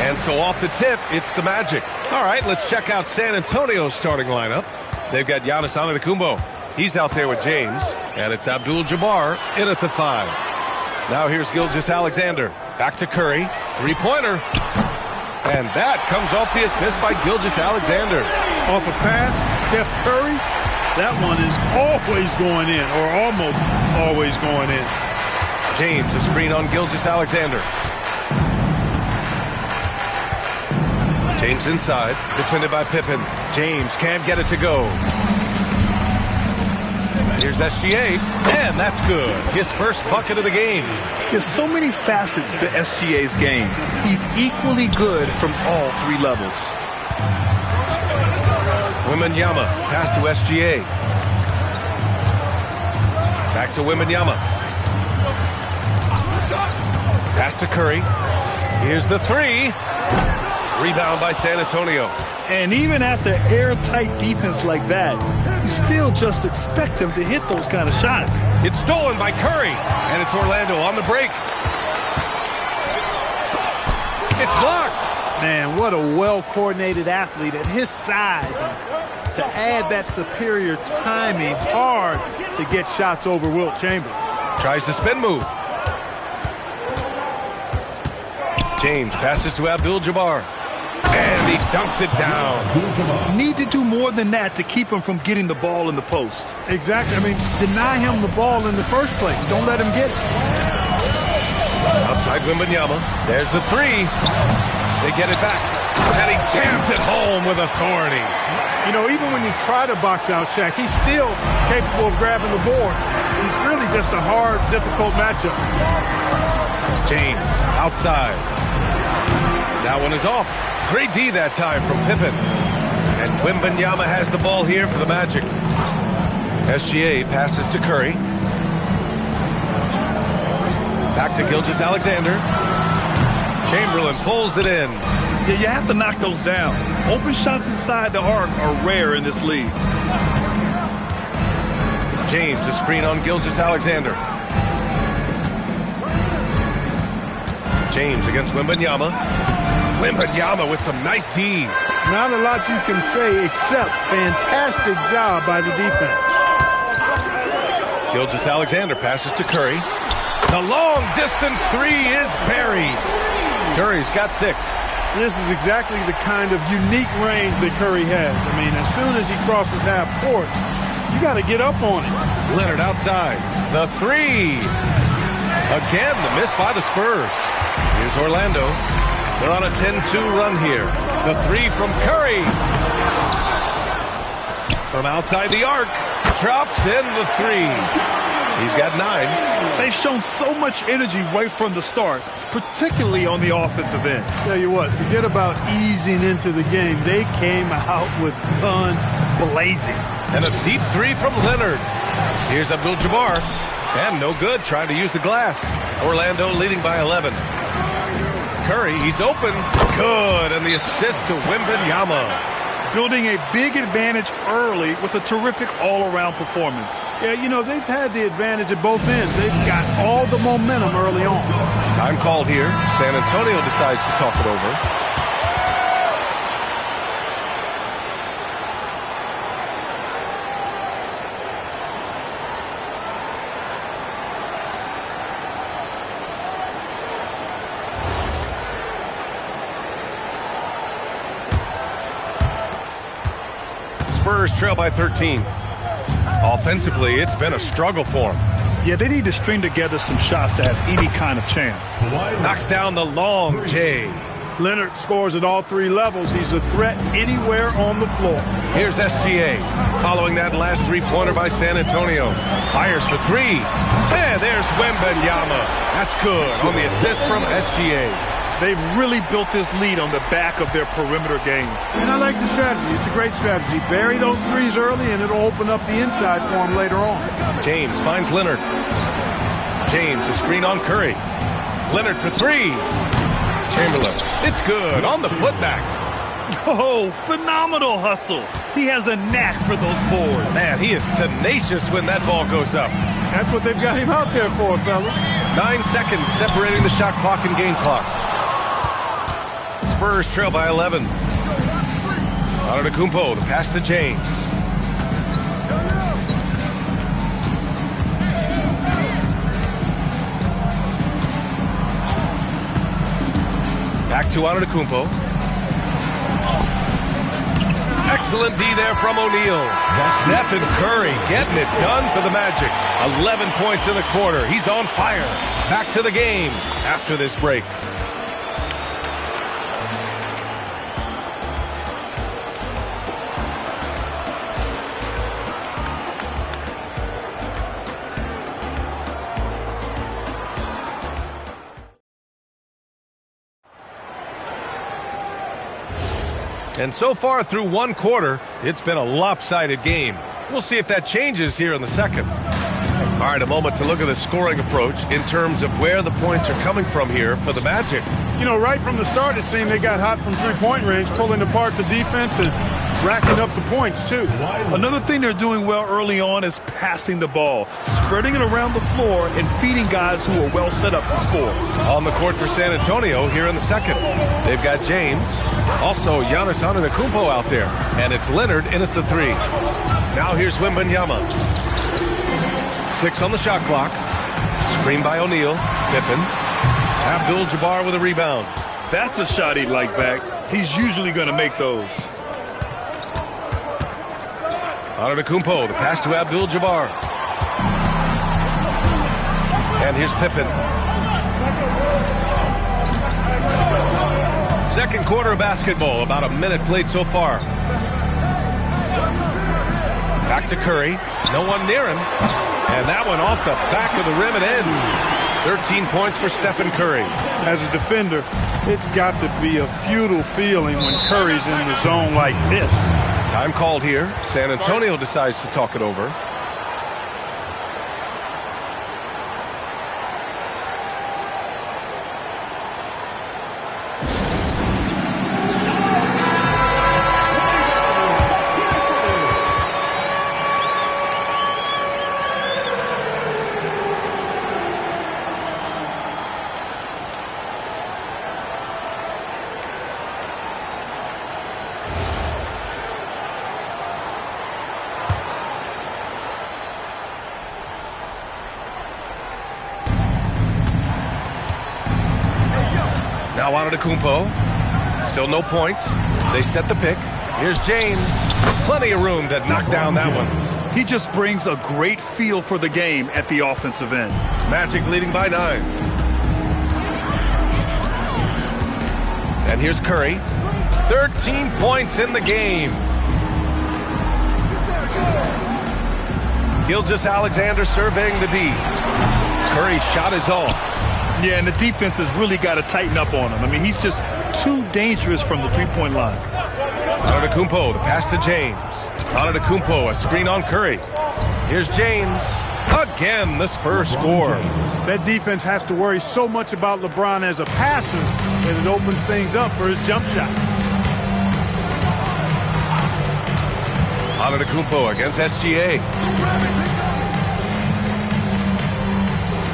And so off the tip, it's the Magic. All right, let's check out San Antonio's starting lineup. They've got Giannis Antetokounmpo. He's out there with James. And it's Abdul-Jabbar in at the 5. Now here's Gilgeous-Alexander. Back to Curry. Three-pointer. And that comes off the assist by Gilgeous-Alexander. Off a pass, Steph Curry. That one is always going in, or almost always going in. James, a screen on Gilgeous-Alexander. James inside, defended by Pippen. James can't get it to go. Here's SGA, and that's good. His first bucket of the game. There's so many facets to SGA's game. He's equally good from all 3 levels. Wembanyama, pass to SGA. Back to Wembanyama. Pass to Curry. Here's the 3. Rebound by San Antonio. And even after airtight defense like that, you still just expect him to hit those kind of shots. It's stolen by Curry, and it's Orlando on the break. It's blocked. Man, what a well-coordinated athlete at his size. And to add that superior timing, hard to get shots over Wilt Chamberlain. Tries the spin move. James passes to Abdul-Jabbar. And he dunks it down. Need to do more than that to keep him from getting the ball in the post. Exactly. I mean, deny him the ball in the first place. Don't let him get it. Outside Wembanyama. There's the 3. They get it back. And he jams it home with authority. You know, even when you try to box out Shaq, he's still capable of grabbing the board. He's really just a hard, difficult matchup. James outside. That one is off. Great D that time from Pippen. And Wembanyama has the ball here for the Magic. SGA passes to Curry. Back to Gilgeous-Alexander. Chamberlain pulls it in. Yeah, you have to knock those down. Open shots inside the arc are rare in this league. James, a screen on Gilgeous-Alexander. James against Wembanyama. Wembanyama with some nice D. Not a lot you can say except fantastic job by the defense. Gilgeous-Alexander passes to Curry. The long distance 3 is buried. Curry's got 6. This is exactly the kind of unique range that Curry has. I mean, as soon as he crosses half court, you got to get up on it. Leonard outside. The 3. Again, the miss by the Spurs. Here's Orlando. They're on a 10-2 run here. The 3 from Curry. From outside the arc. Drops in the 3. He's got 9. They've shown so much energy right from the start, particularly on the offensive end. Tell you what, forget about easing into the game. They came out with guns blazing. And a deep 3 from Leonard. Here's Abdul-Jabbar. And no good, trying to use the glass. Orlando leading by 11. Curry, he's open. Good, and the assist to Wembanyama. Building a big advantage early with a terrific all-around performance. Yeah, you know, they've had the advantage at both ends. They've got all the momentum early on. Time called here. San Antonio decides to talk it over. Spurs trail by 13. Offensively, it's been a struggle for them. Yeah, they need to string together some shots to have any kind of chance. Knocks down the long J. Leonard scores at all 3 levels. He's a threat anywhere on the floor. Here's SGA. Following that last 3-pointer by San Antonio. Fires for 3. And there's Wembanyama. That's good on the assist from SGA. They've really built this lead on the back of their perimeter game. And I like the strategy. It's a great strategy. Bury those 3s early, and it'll open up the inside for him later on. James finds Leonard. James, a screen on Curry. Leonard for 3. Chamberlain. It's good on the putback. Oh, phenomenal hustle. He has a knack for those boards. Man, he is tenacious when that ball goes up. That's what they've got him out there for, fellas. 9 seconds separating the shot clock and game clock. Spurs trail by 11. Antetokounmpo, the pass to James. Back to Antetokounmpo. Excellent D there from O'Neal. Stephen Curry getting it done for the Magic. 11 points in the quarter. He's on fire. Back to the game after this break. And so far through one quarter, it's been a lopsided game. We'll see if that changes here in the second. All right, a moment to look at the scoring approach in terms of where the points are coming from here for the Magic. You know, right from the start, it seemed they got hot from three-point range, pulling apart the defense and racking up the points, too. Another thing they're doing well early on is passing the ball, spreading it around the floor and feeding guys who are well set up to score. On the court for San Antonio here in the second. They've got James, also Giannis Antetokounmpo out there, and it's Leonard in at the three. Now here's Wembanyama. 6 on the shot clock. Screen by O'Neal. Pippen. Abdul-Jabbar with a rebound. That's a shot he'd like back. He's usually going to make those. Antetokounmpo, the pass to Abdul-Jabbar. And here's Pippen. Second quarter of basketball, about a minute played so far. Back to Curry. No one near him. And that one off the back of the rim and in. 13 points for Stephen Curry. As a defender, it's got to be a futile feeling when Curry's in the zone like this. Time called here. San Antonio decides to talk it over. Now Antetokounmpo. Still no points. They set the pick. Here's James. Plenty of room to knock down that one. He just brings a great feel for the game at the offensive end. Magic leading by 9. And here's Curry. 13 points in the game. Gilgeous-Alexander surveying the D. Curry's shot is off. Yeah, and the defense has really got to tighten up on him. I mean, he's just too dangerous from the three-point line. Antetokounmpo, the pass to James. Antetokounmpo, a screen on Curry. Here's James. Again, the Spurs score. That defense has to worry so much about LeBron as a passer that it opens things up for his jump shot. Antetokounmpo against SGA.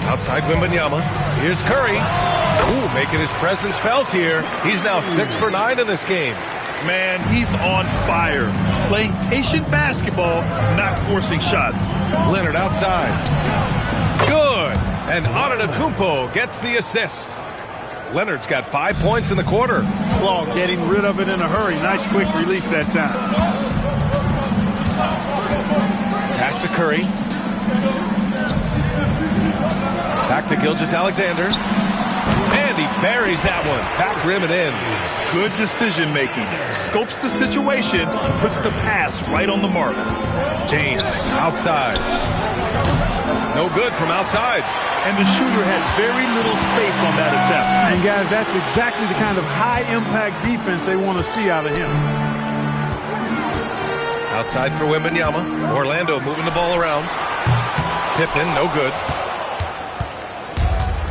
Outside Wembanyama. Here's Curry. Ooh, making his presence felt here. He's now 6 for 9 in this game. Man, he's on fire. Playing patient basketball, not forcing shots. Leonard outside. Good. And Antetokounmpo gets the assist. Leonard's got 5 points in the quarter. Claw getting rid of it in a hurry. Nice quick release that time. Pass to Curry. Back to Gilgeous-Alexander. And he buries that one. Back rim and in. Good decision making. Scopes the situation, puts the pass right on the mark. James outside. No good from outside. And the shooter had very little space on that attempt. And guys, that's exactly the kind of high impact defense they want to see out of him. Outside for Wembanyama. Orlando moving the ball around. Pippen, no good.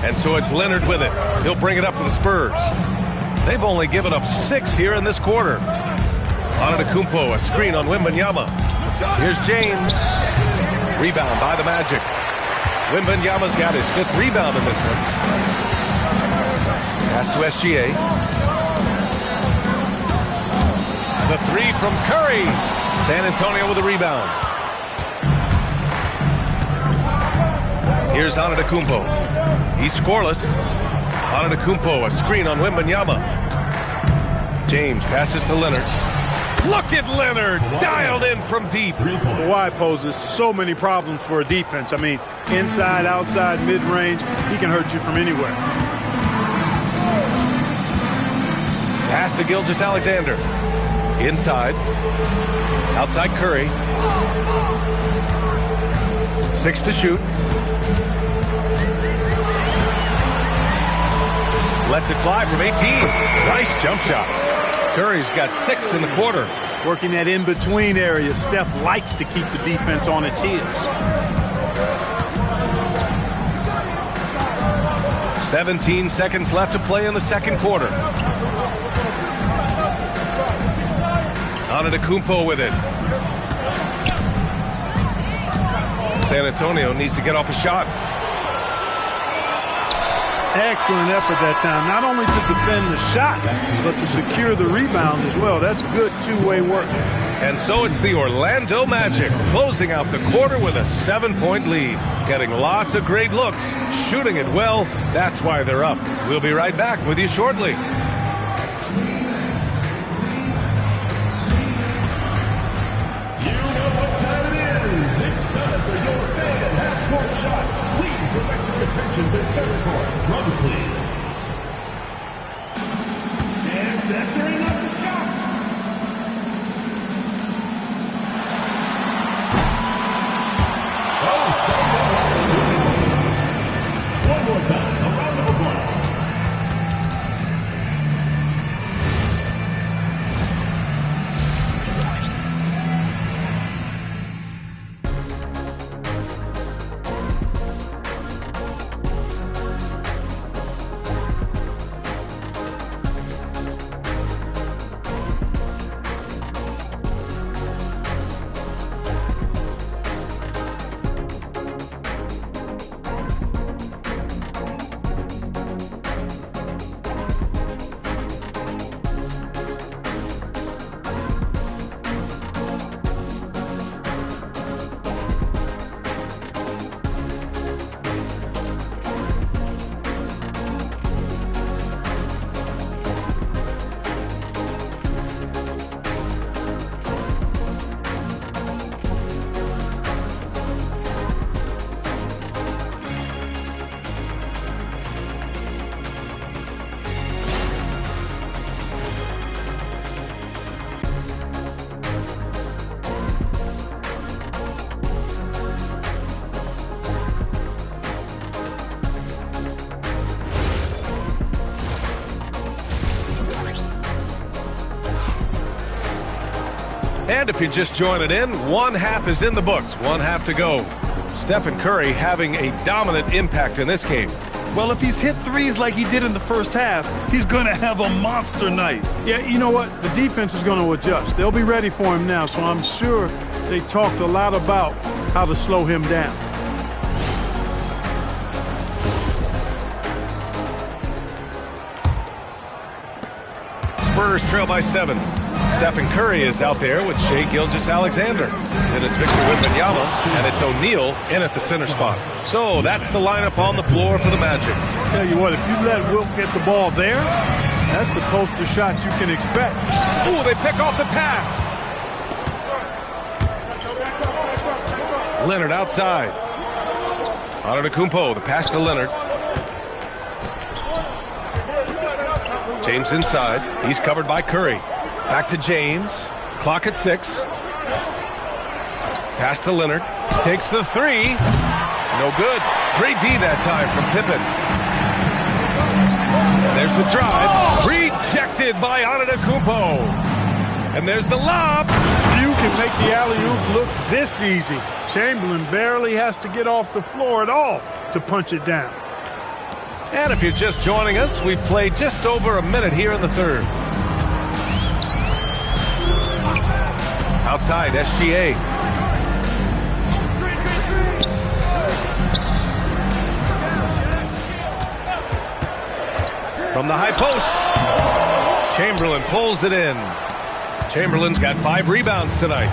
And so it's Leonard with it. He'll bring it up for the Spurs. They've only given up 6 here in this quarter. Antetokounmpo, a screen on Wembanyama. Here's James. Rebound by the Magic. Wembanyama's got his 5th rebound in this one. Pass to SGA. The three from Curry. San Antonio with a rebound. Here's Antetokounmpo. He's scoreless. Antetokounmpo, a screen on Wembanyama. James passes to Leonard. Look at Leonard, dialed in from deep. Kawhi poses so many problems for a defense. I mean, inside, outside, mid-range, he can hurt you from anywhere. Pass to Gilgeous-Alexander. Inside. Outside Curry. 6 to shoot. Lets it fly from 18. Nice jump shot. Curry's got 6 in the quarter. Working that in-between area. Steph likes to keep the defense on its heels. 17 seconds left to play in the second quarter. Antetokounmpo with it. San Antonio needs to get off a shot. Excellent effort that time, not only to defend the shot, but to secure the rebound as well. That's good two-way work. And so it's the Orlando Magic closing out the quarter with a 7-point lead. Getting lots of great looks, shooting it well. That's why they're up. We'll be right back with you shortly. Attention to center court. Drums, please. And that's bringing up the shot. Oh, so one more time. A round of applause. And if you're just joining in, one half is in the books, one half to go. Stephen Curry having a dominant impact in this game. Well, if he's hit threes like he did in the first half, he's going to have a monster night. Yeah, you know what? The defense is going to adjust. They'll be ready for him now, so I'm sure they talked a lot about how to slow him down. Spurs trail by 7. Stephen Curry is out there with Shai Gilgeous-Alexander. Then it's Victor Wembanyama, and it's O'Neal in at the center spot. So that's the lineup on the floor for the Magic. Tell you what, if you let Wilt get the ball there, that's the closest shot you can expect. Ooh, they pick off the pass. Leonard outside. Antetokounmpo, the pass to Leonard. James inside. He's covered by Curry. Back to James. Clock at 6. Pass to Leonard. Takes the 3. No good. Great D that time from Pippen. And there's the drive. Rejected by Antetokounmpo. And there's the lob. You can make the alley-oop look this easy. Chamberlain barely has to get off the floor at all to punch it down. And if you're just joining us, we've played just over a minute here in the third. Outside, SGA. From the high post. Chamberlain pulls it in. Chamberlain's got 5 rebounds tonight.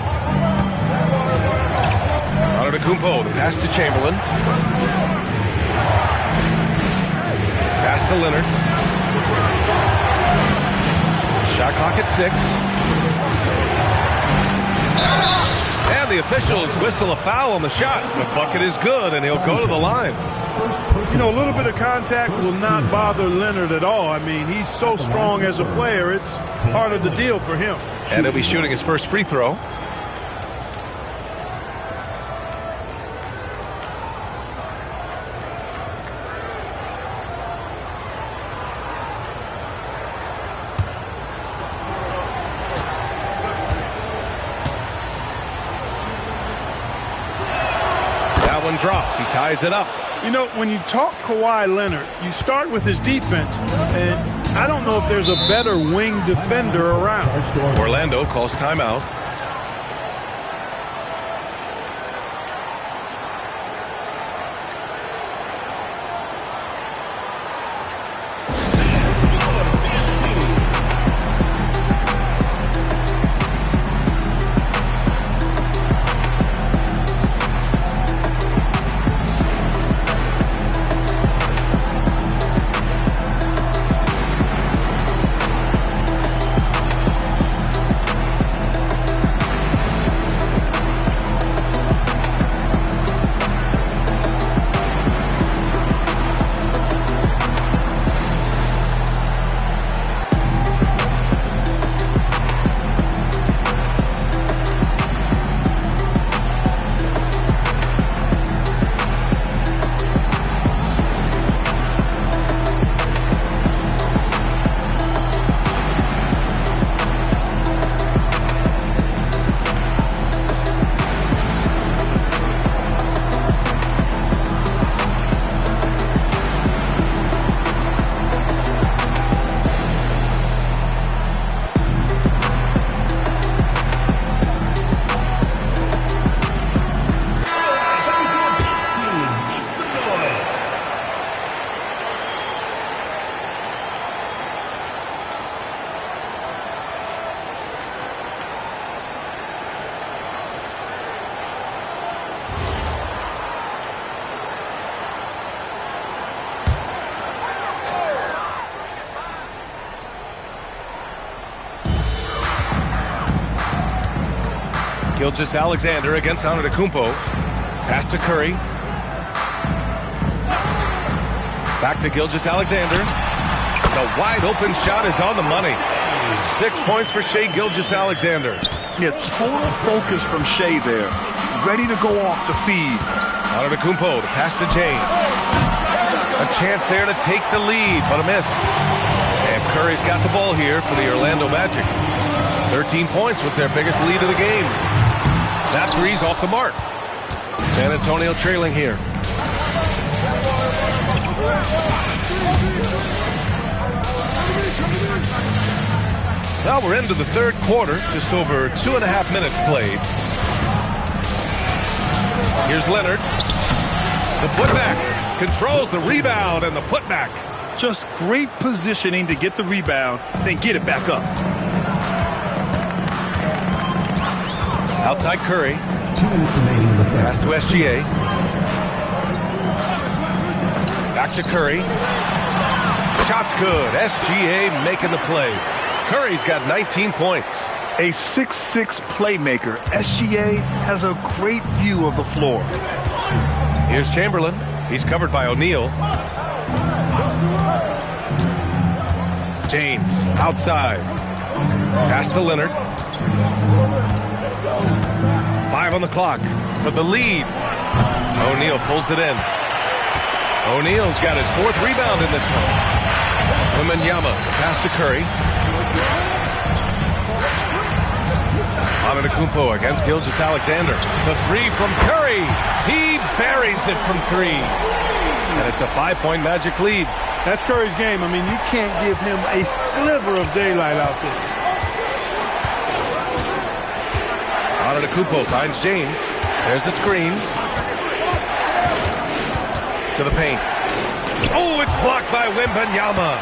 Antetokounmpo, the pass to Chamberlain. Pass to Leonard. Shot clock at 6. And the officials whistle a foul on the shot. The bucket is good, and he'll go to the line. You know, a little bit of contact will not bother Leonard at all. I mean, he's so strong as a player. It's part of the deal for him. And he'll be shooting his first free throw. That one drops. He ties it up. You know, when you talk Kawhi Leonard, you start with his defense, and I don't know if there's a better wing defender around. Orlando calls timeout. Gilgeous-Alexander against Antetokounmpo. Pass to Curry. Back to Gilgeous-Alexander. The wide open shot is on the money. 6 points for Shai Gilgeous-Alexander. Yeah, total focus from Shai there. Ready to go off the feed. Antetokounmpo, the pass to James. A chance there to take the lead, but a miss. And Curry's got the ball here for the Orlando Magic. 13 points was their biggest lead of the game. That three's off the mark. San Antonio trailing here. Well, we're into the third quarter. Just over 2.5 minutes played. Here's Leonard. The putback. Controls the rebound and the putback. Just great positioning to get the rebound, then get it back up. Outside Curry. 2 minutes remaining in the third. Pass to SGA. Back to Curry. Shot's good. SGA making the play. Curry's got 19 points. A 6'6" playmaker. SGA has a great view of the floor. Here's Chamberlain. He's covered by O'Neal. James outside. Pass to Leonard. 5 on the clock for the lead. O'Neal pulls it in. O'Neal's got his 4th rebound in this one. Wembanyama, pass to Curry. Antetokounmpo against Gilgeous-Alexander. The 3 from Curry. He buries it from 3. And it's a 5-point Magic lead. That's Curry's game. I mean, you can't give him a sliver of daylight out there. Antetokounmpo finds James. There's the screen. To the paint. Oh, it's blocked by Wembanyama.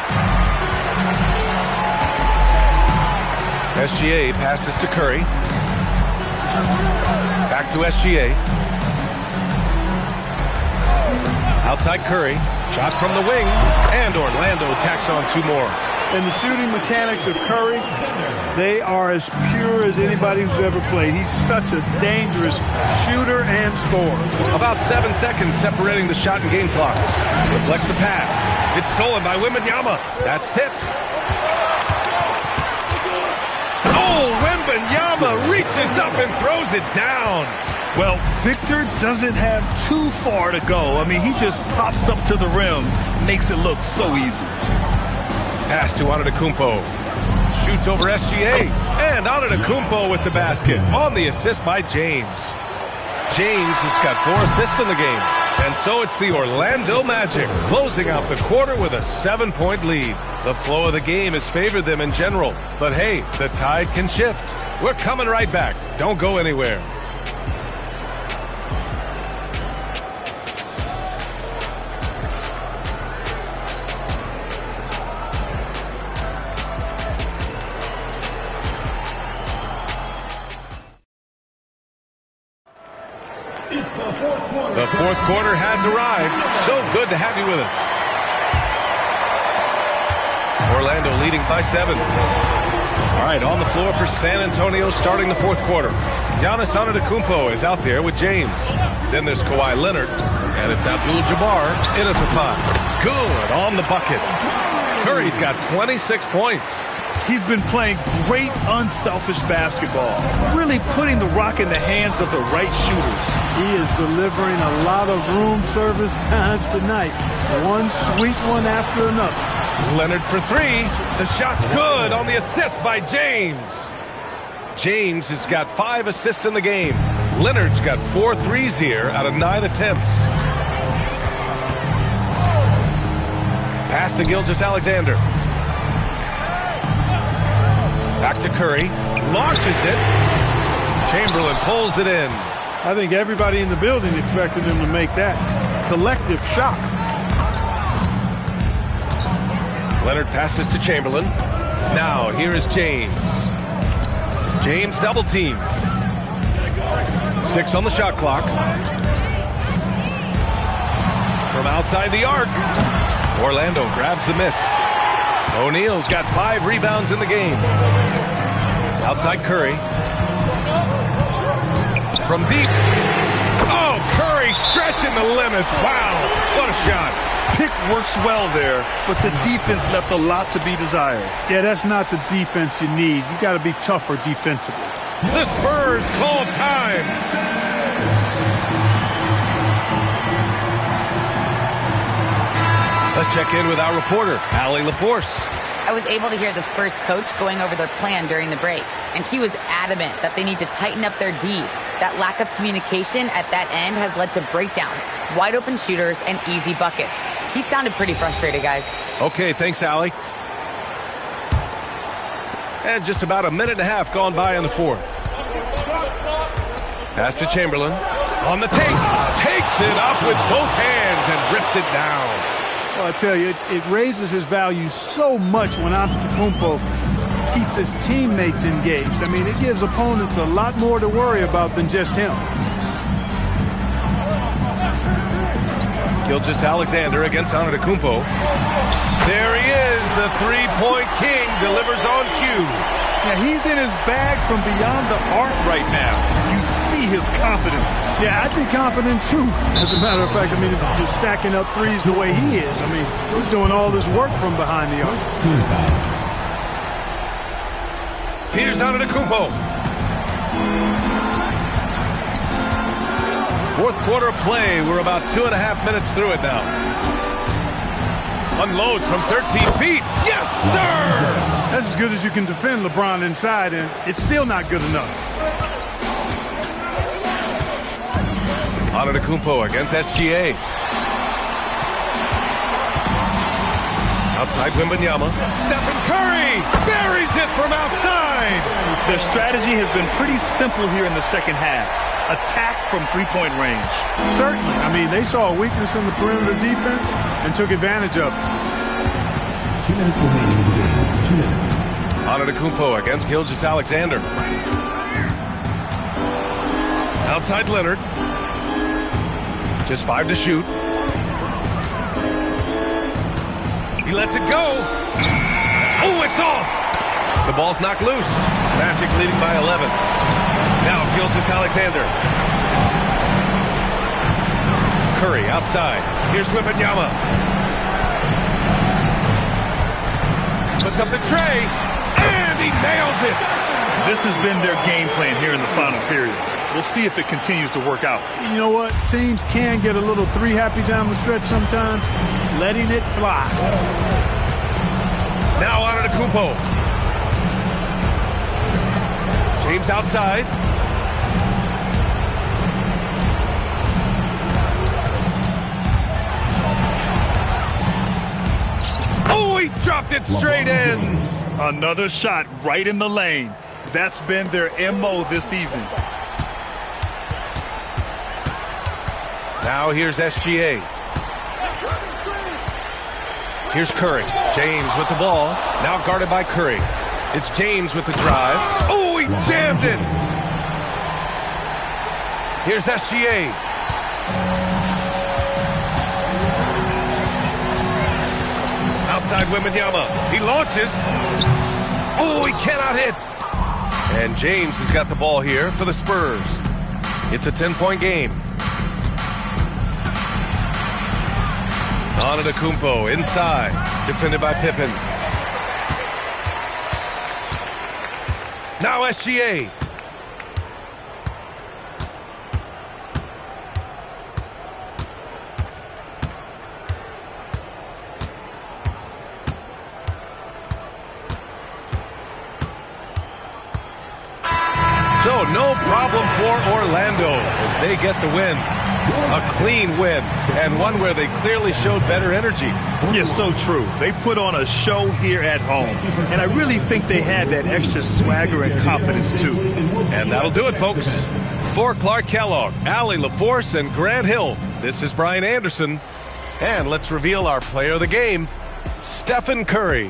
SGA passes to Curry. Back to SGA. Outside Curry. Shot from the wing. And Orlando tacks on 2 more. And the shooting mechanics of Curry, they are as pure as anybody who's ever played. He's such a dangerous shooter and scorer. About 7 seconds separating the shot and game clocks. Deflects the pass. It's stolen by Wembanyama. That's tipped. Oh, Wembanyama reaches up and throws it down. Well, Victor doesn't have too far to go. I mean, he just pops up to the rim, makes it look so easy. Pass to Antetokounmpo. Shoots over SGA. And Antetokounmpo with the basket. On the assist by James. James has got 4 assists in the game. And so it's the Orlando Magic closing out the quarter with a 7-point lead. The flow of the game has favored them in general. But hey, the tide can shift. We're coming right back. Don't go anywhere. The fourth quarter has arrived. So good to have you with us. Orlando leading by 7. All right, on the floor for San Antonio starting the fourth quarter. Giannis Antetokounmpo is out there with James. Then there's Kawhi Leonard, and it's Abdul-Jabbar in at the 5. Good on the bucket. Curry's got 26 points. He's been playing great unselfish basketball, really putting the rock in the hands of the right shooters. He is delivering a lot of room service times tonight. One sweet one after another. Leonard for 3. The shot's good on the assist by James. James has got 5 assists in the game. Leonard's got 4 threes here out of 9 attempts. Pass to Gilgeous-Alexander. Back to Curry. Launches it. Chamberlain pulls it in. I think everybody in the building expected him to make that collective shot. Leonard passes to Chamberlain. Now here is James. James double teamed. 6 on the shot clock. From outside the arc. Orlando grabs the miss. O'Neal's got 5 rebounds in the game. Outside Curry. From deep. Oh, Curry stretching the limits. Wow, what a shot. Pick works well there, but the defense left a lot to be desired. Yeah, that's not the defense you need. You got to be tougher defensively. The Spurs call time. Let's check in with our reporter, Allie LaForce. I was able to hear the Spurs coach going over their plan during the break, and he was adamant that they need to tighten up their D. That lack of communication at that end has led to breakdowns, wide open shooters, and easy buckets. He sounded pretty frustrated, guys. Okay, thanks, Allie. And just about a minute and a half gone by in the fourth. Pass to Chamberlain. On the take. Takes it up with both hands and rips it down. Well, I tell you, it raises his value so much when Antetokounmpo keeps his teammates engaged. I mean, it gives opponents a lot more to worry about than just him. Gilgeous-Alexander against Antetokounmpo. There he is, the three-point king, delivers on cue. Yeah, he's in his bag from beyond the arc right now. You see his confidence. Yeah, I'd be confident too. As a matter of fact, I mean, just stacking up threes the way he is. I mean, he's doing all this work from behind the arc. Here's Antetokounmpo. Fourth quarter play. We're about 2.5 minutes through it now. Unloads from 13 feet. Yes, sir! That's as good as you can defend LeBron inside, and it's still not good enough. Antetokounmpo against SGA. Outside Wembanyama. Stephen Curry buries it from outside. Their strategy has been pretty simple here in the second half. Attack from three-point range. Certainly. I mean, they saw a weakness in the perimeter defense and took advantage of it. 2 minutes remaining in the game. 2 minutes. Antetokounmpo against Gilgeous-Alexander. Outside Leonard. Just 5 to shoot. He lets it go. Oh, it's off. The ball's knocked loose. Magic leading by 11. Now Gilgeous-Alexander. Curry outside. Here's Wembanyama. Puts up the tray, and he nails it. This has been their game plan here in the final period. We'll see if it continues to work out. You know what? Teams can get a little three happy down the stretch sometimes. Letting it fly. Now Antetokounmpo. James outside. Oh, he dropped it straight in. Another shot right in the lane. That's been their MO this evening. Now here's SGA. Here's Curry. James with the ball. Now guarded by Curry. It's James with the drive. Oh, he jammed it. Here's SGA. Outside Wembanyama. He launches. Oh, he cannot hit. And James has got the ball here for the Spurs. It's a 10-point game. Antetokounmpo inside, defended by Pippen. Now SGA. So no problem for Orlando as they get the win. A clean win, and one where they clearly showed better energy. Yes, so true. They put on a show here at home, and I really think they had that extra swagger and confidence, too. And that'll do it, folks. For Clark Kellogg, Allie LaForce, and Grant Hill, this is Brian Anderson. And let's reveal our player of the game, Stephen Curry.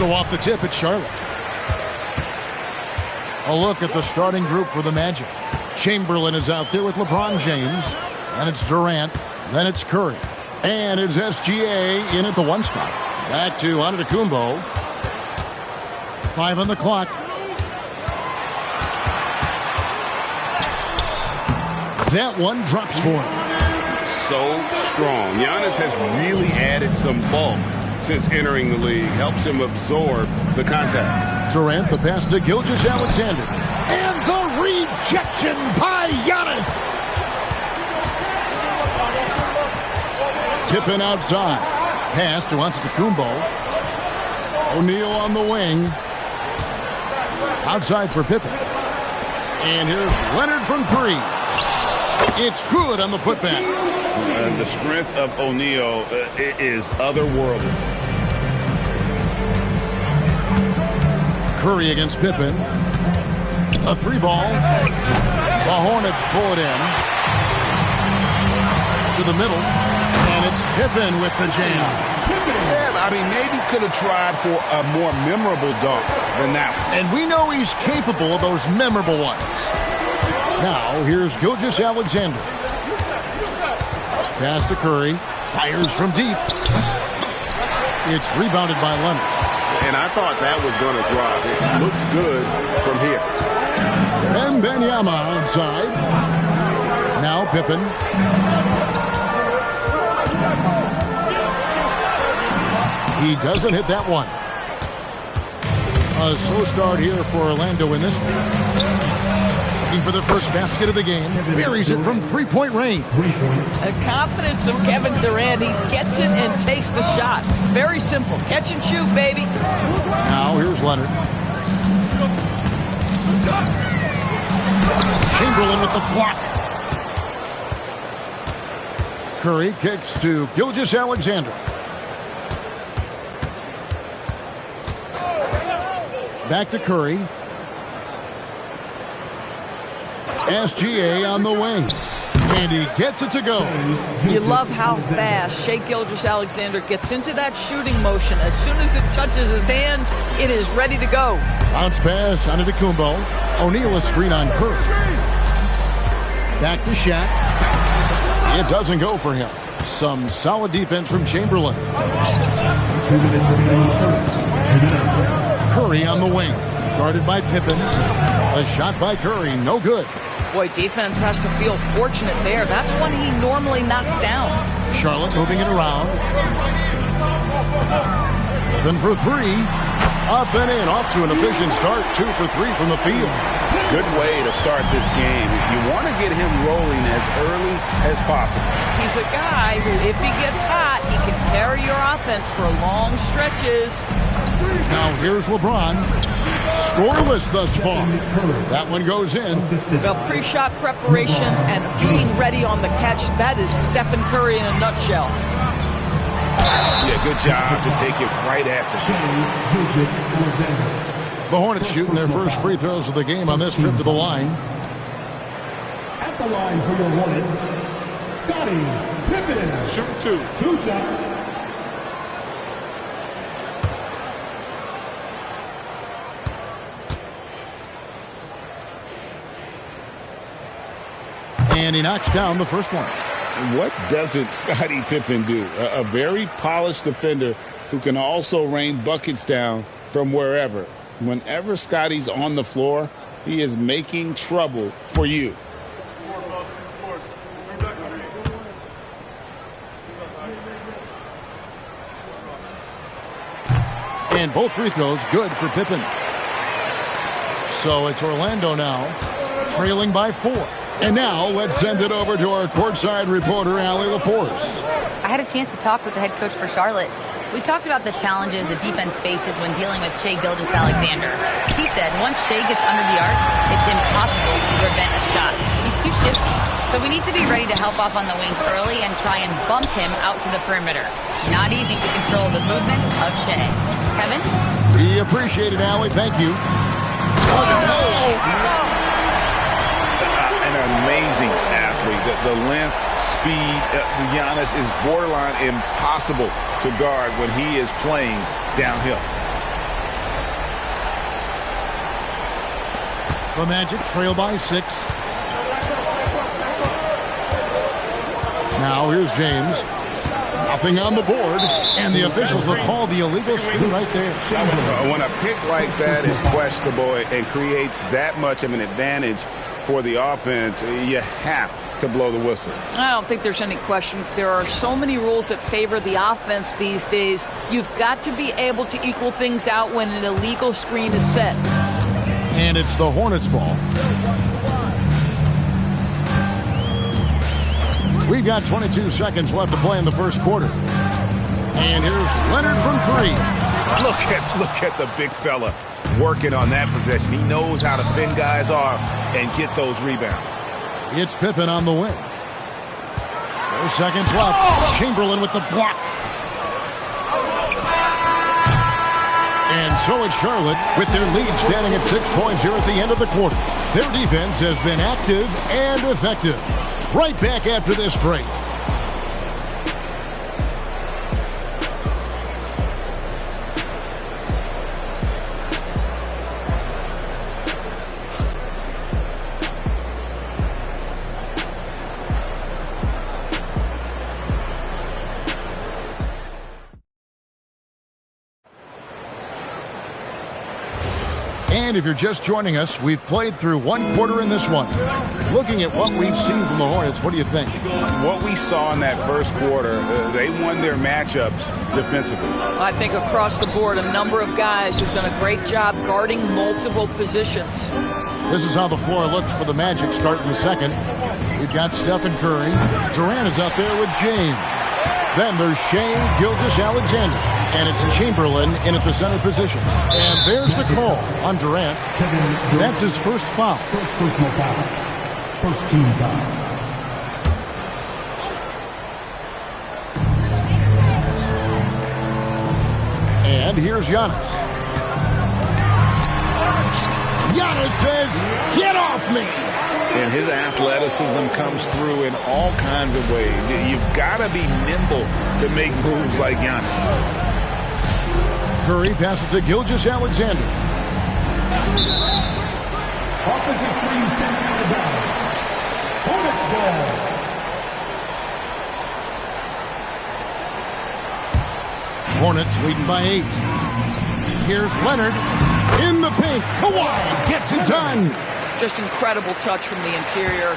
So off the tip, it's Charlotte. A look at the starting group for the Magic. Chamberlain is out there with LeBron James. And it's Durant. Then it's Curry. And it's SGA in at the 1 spot. Back to Antetokounmpo. 5 on the clock. That one drops for him. So strong. Giannis has really added some bulk since entering the league. Helps him absorb the contact. Durant, the pass to Gilgeous-Alexander. And the rejection by Giannis. Pippen outside. Pass to Antetokounmpo. O'Neal on the wing. Outside for Pippen. And here's Leonard from 3. It's good on the putback. The strength of O'Neal is otherworldly. Curry against Pippen. A 3-ball. The Hornets pull it in. To the middle. And it's Pippen with the jam. Yeah, I mean, maybe could have tried for a more memorable dunk than that one. And we know he's capable of those memorable ones. Now, here's Gilgeous-Alexander. Pass to Curry. Fires from deep. It's rebounded by Leonard. And I thought that was going to drop. It looked good from here. And Wembanyama outside. Now Pippen. He doesn't hit that one. A slow start here for Orlando in this one. Looking for the first basket of the game. Buries it from 3-point range. The confidence of Kevin Durant. He gets it and takes the shot. Very simple. Catch and shoot, baby. Now here's Leonard. Chamberlain with the block. Curry kicks to Gilgeous-Alexander. Back to Curry. SGA on the wing. And he gets it to go. You love how fast Shai Gilgeous-Alexander gets into that shooting motion. As soon as it touches his hands, it is ready to go. Bounce pass on Antetokounmpo. O'Neal a screen on Curry. Back to Shaq. It doesn't go for him. Some solid defense from Chamberlain. Curry on the wing. Guarded by Pippen. A shot by Curry. No good. Boy, defense has to feel fortunate there. That's when he normally knocks down. Charlotte moving it around. Pippen for 3. Up and in. Off to an efficient start. 2 for 3 from the field. Good way to start this game. You want to get him rolling as early as possible. He's a guy who, if he gets hot, he can carry your offense for long stretches. Now here's LeBron. Scoreless thus far. That one goes in. Well, pre-shot preparation and being ready on the catch. That is Stephen Curry in a nutshell. Yeah, good job to take it right after. The Hornets shooting their first free throws of the game on this trip to the line. At the line for the Hornets, Scottie Pippen. Shooting 2. 2 shots. And he knocks down the first one. What doesn't Scottie Pippen do? A very polished defender who can also rain buckets down from wherever. Whenever Scottie's on the floor, he is making trouble for you. And both free throws good for Pippen. So it's Orlando now, trailing by 4. And now let's send it over to our courtside reporter, Allie LaForce. I had a chance to talk with the head coach for Charlotte. We talked about the challenges the defense faces when dealing with Shai Gilgeous-Alexander. He said once Shai gets under the arc, it's impossible to prevent a shot. He's too shifty. So we need to be ready to help off on the wings early and try and bump him out to the perimeter. Not easy to control the movements of Shai. Kevin? We appreciate it, Allie. Thank you. An amazing athlete. The length, speed, Giannis is borderline impossible to guard when he is playing downhill. The Magic trail by 6. Now here's James. Nothing on the board, and the officials will call the illegal screen right there. When a pick like that is questionable and creates that much of an advantage for the offense, you have to blow the whistle. I don't think there's any question. There are so many rules that favor the offense these days. You've got to be able to equal things out when an illegal screen is set. And it's the Hornets' ball. We've got 22 seconds left to play in the first quarter. And here's Leonard from 3. Look at the big fella working on that possession. He knows how to fend guys off and get those rebounds. It's Pippen on the wing. 4 seconds left. Chamberlain with the block. And so it's Charlotte with their lead standing at 6 points here at the end of the quarter. Their defense has been active and effective. Right back after this break. And if you're just joining us, we've played through 1 quarter in this one. Looking at what we've seen from the Hornets, what do you think? What we saw in that first quarter, they won their matchups defensively. I think across the board, a number of guys have done a great job guarding multiple positions. This is how the floor looks for the Magic starting the second. We've got Stephen Curry. Durant is out there with James. Then there's Shai Gilgeous-Alexander. And it's Chamberlain in at the center position. And there's the call on Durant. That's his first foul. Personal foul. First team foul. And here's Giannis. Giannis says, "Get off me!" And his athleticism comes through in all kinds of ways. You've got to be nimble to make moves like Giannis. Curry passes to Gilgeous-Alexander. Offensive screen sent to the ball. Hornets ball. Hornets leading by 8. Here's Leonard in the paint. Kawhi gets it done. Just incredible touch from the interior.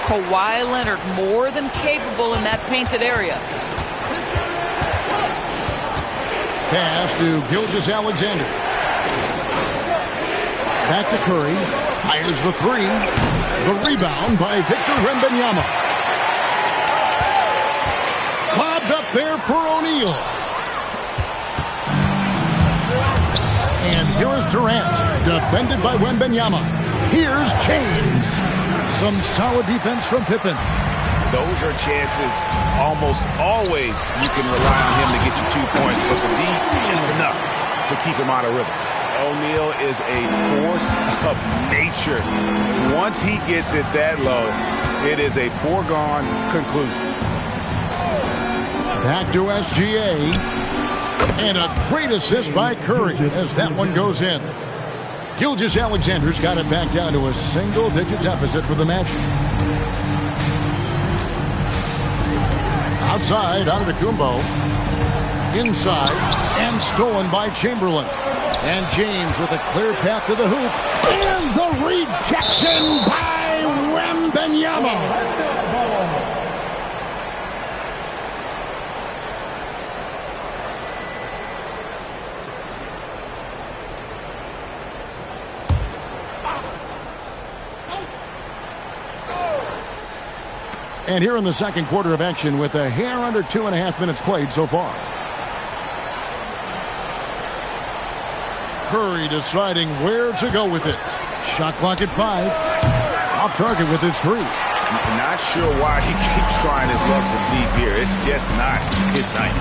Kawhi Leonard more than capable in that painted area. Pass to Gilgeous-Alexander. Back to Curry. Fires the 3. The rebound by Victor Wembanyama. Lobbed up there for O'Neal. And here is Durant, defended by Wembanyama. Here's James. Some solid defense from Pippen. Those are chances almost always you can rely on him to get you 2 points, but the D just enough to keep him out of rhythm. O'Neal is a force of nature. Once he gets it that low, it is a foregone conclusion. Back to SGA. And a great assist by Curry as that one goes in. Gilgeous-Alexander's got it back down to a single-digit deficit for the Magic. Outside, Antetokounmpo. Inside, and stolen by Chamberlain. And James with a clear path to the hoop. And the rejection by Wembanyama. And here in the second quarter of action with a hair under 2.5 minutes played so far. Curry deciding where to go with it. Shot clock at 5. Off target with his 3. Not sure why he keeps trying his luck from deep here. It's just not his night.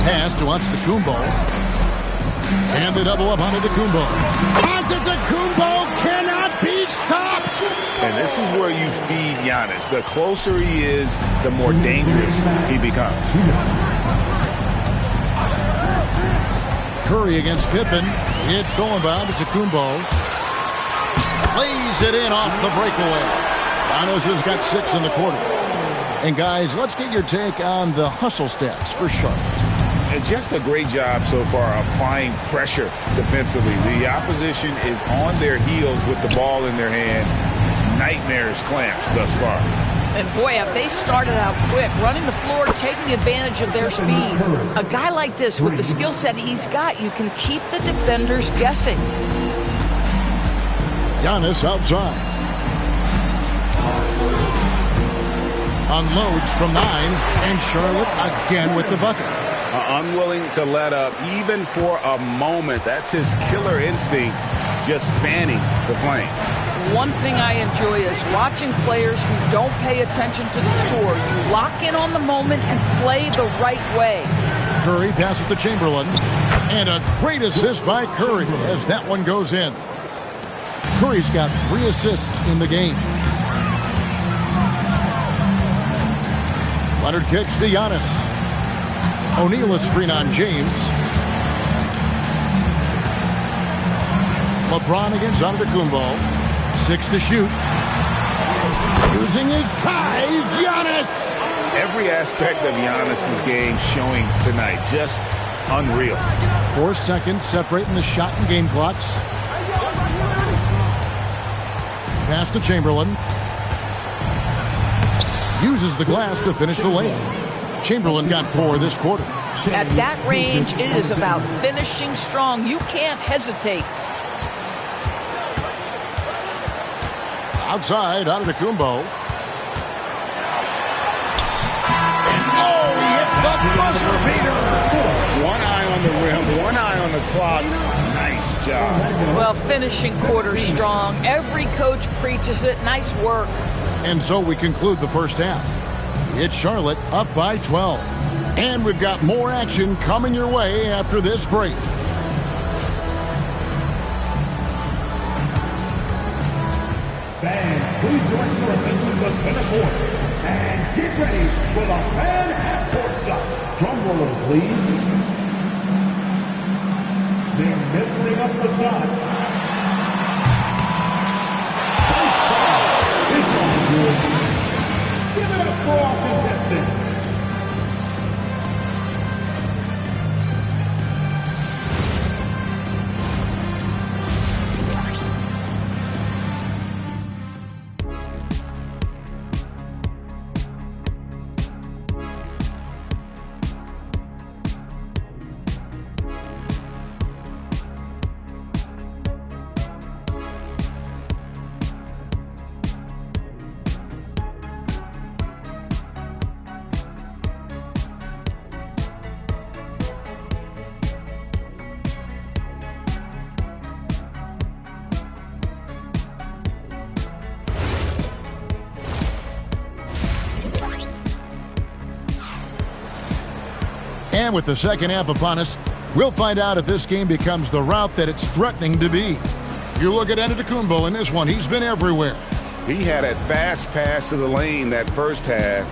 Pass to Antetokounmpo. And they double up on Antetokounmpo. Antetokounmpo cannot be stopped. And this is where you feed Giannis. The closer he is, the more dangerous he becomes. Curry against Pippen. It's stolen by Antetokounmpo. Lays it in off the breakaway. Giannis has got 6 in the quarter. And guys, let's get your take on the hustle stats for Charlotte. And just a great job so far applying pressure defensively. The opposition is on their heels with the ball in their hand. Nightmares clamps thus far. And boy, have they started out quick, running the floor, taking advantage of their speed. A guy like this, with the skill set he's got, you can keep the defenders guessing. Giannis outside. Unloads from 9, and Charlotte again with the bucket. Unwilling to let up, even for a moment. That's his killer instinct, just fanning the flame. One thing I enjoy is watching players who don't pay attention to the score. You lock in on the moment and play the right way. Curry passes to Chamberlain. And a great assist by Curry as that one goes in. Curry's got 3 assists in the game. Leonard kicks to Giannis. O'Neal a screen on James. LeBron against Antetokounmpo. 6 to shoot. Using his size, Giannis. Every aspect of Giannis's game showing tonight. Just unreal. 4 seconds separating the shot and game clocks. Pass to Chamberlain. Uses the glass to finish the layup. Chamberlain got 4 this quarter. At that range, it is about finishing strong. You can't hesitate. Outside, Antetokounmpo. Oh, he hits the buzzer beater. One eye on the rim, one eye on the clock. Nice job. Well, finishing quarter strong. Every coach preaches it. Nice work. And so we conclude the first half. It's Charlotte up by 12. And we've got more action coming your way after this break. Fans, please direct your attention to the center court and get ready for the fan half-court shot. Drum roll, please. They're measuring up the shot. First foul. It's on good. Give it up for our contestants. And with the second half upon us, we'll find out if this game becomes the route that it's threatening to be. You look at Antetokounmpo in this one. He's been everywhere. He had a fast pass to the lane that first half.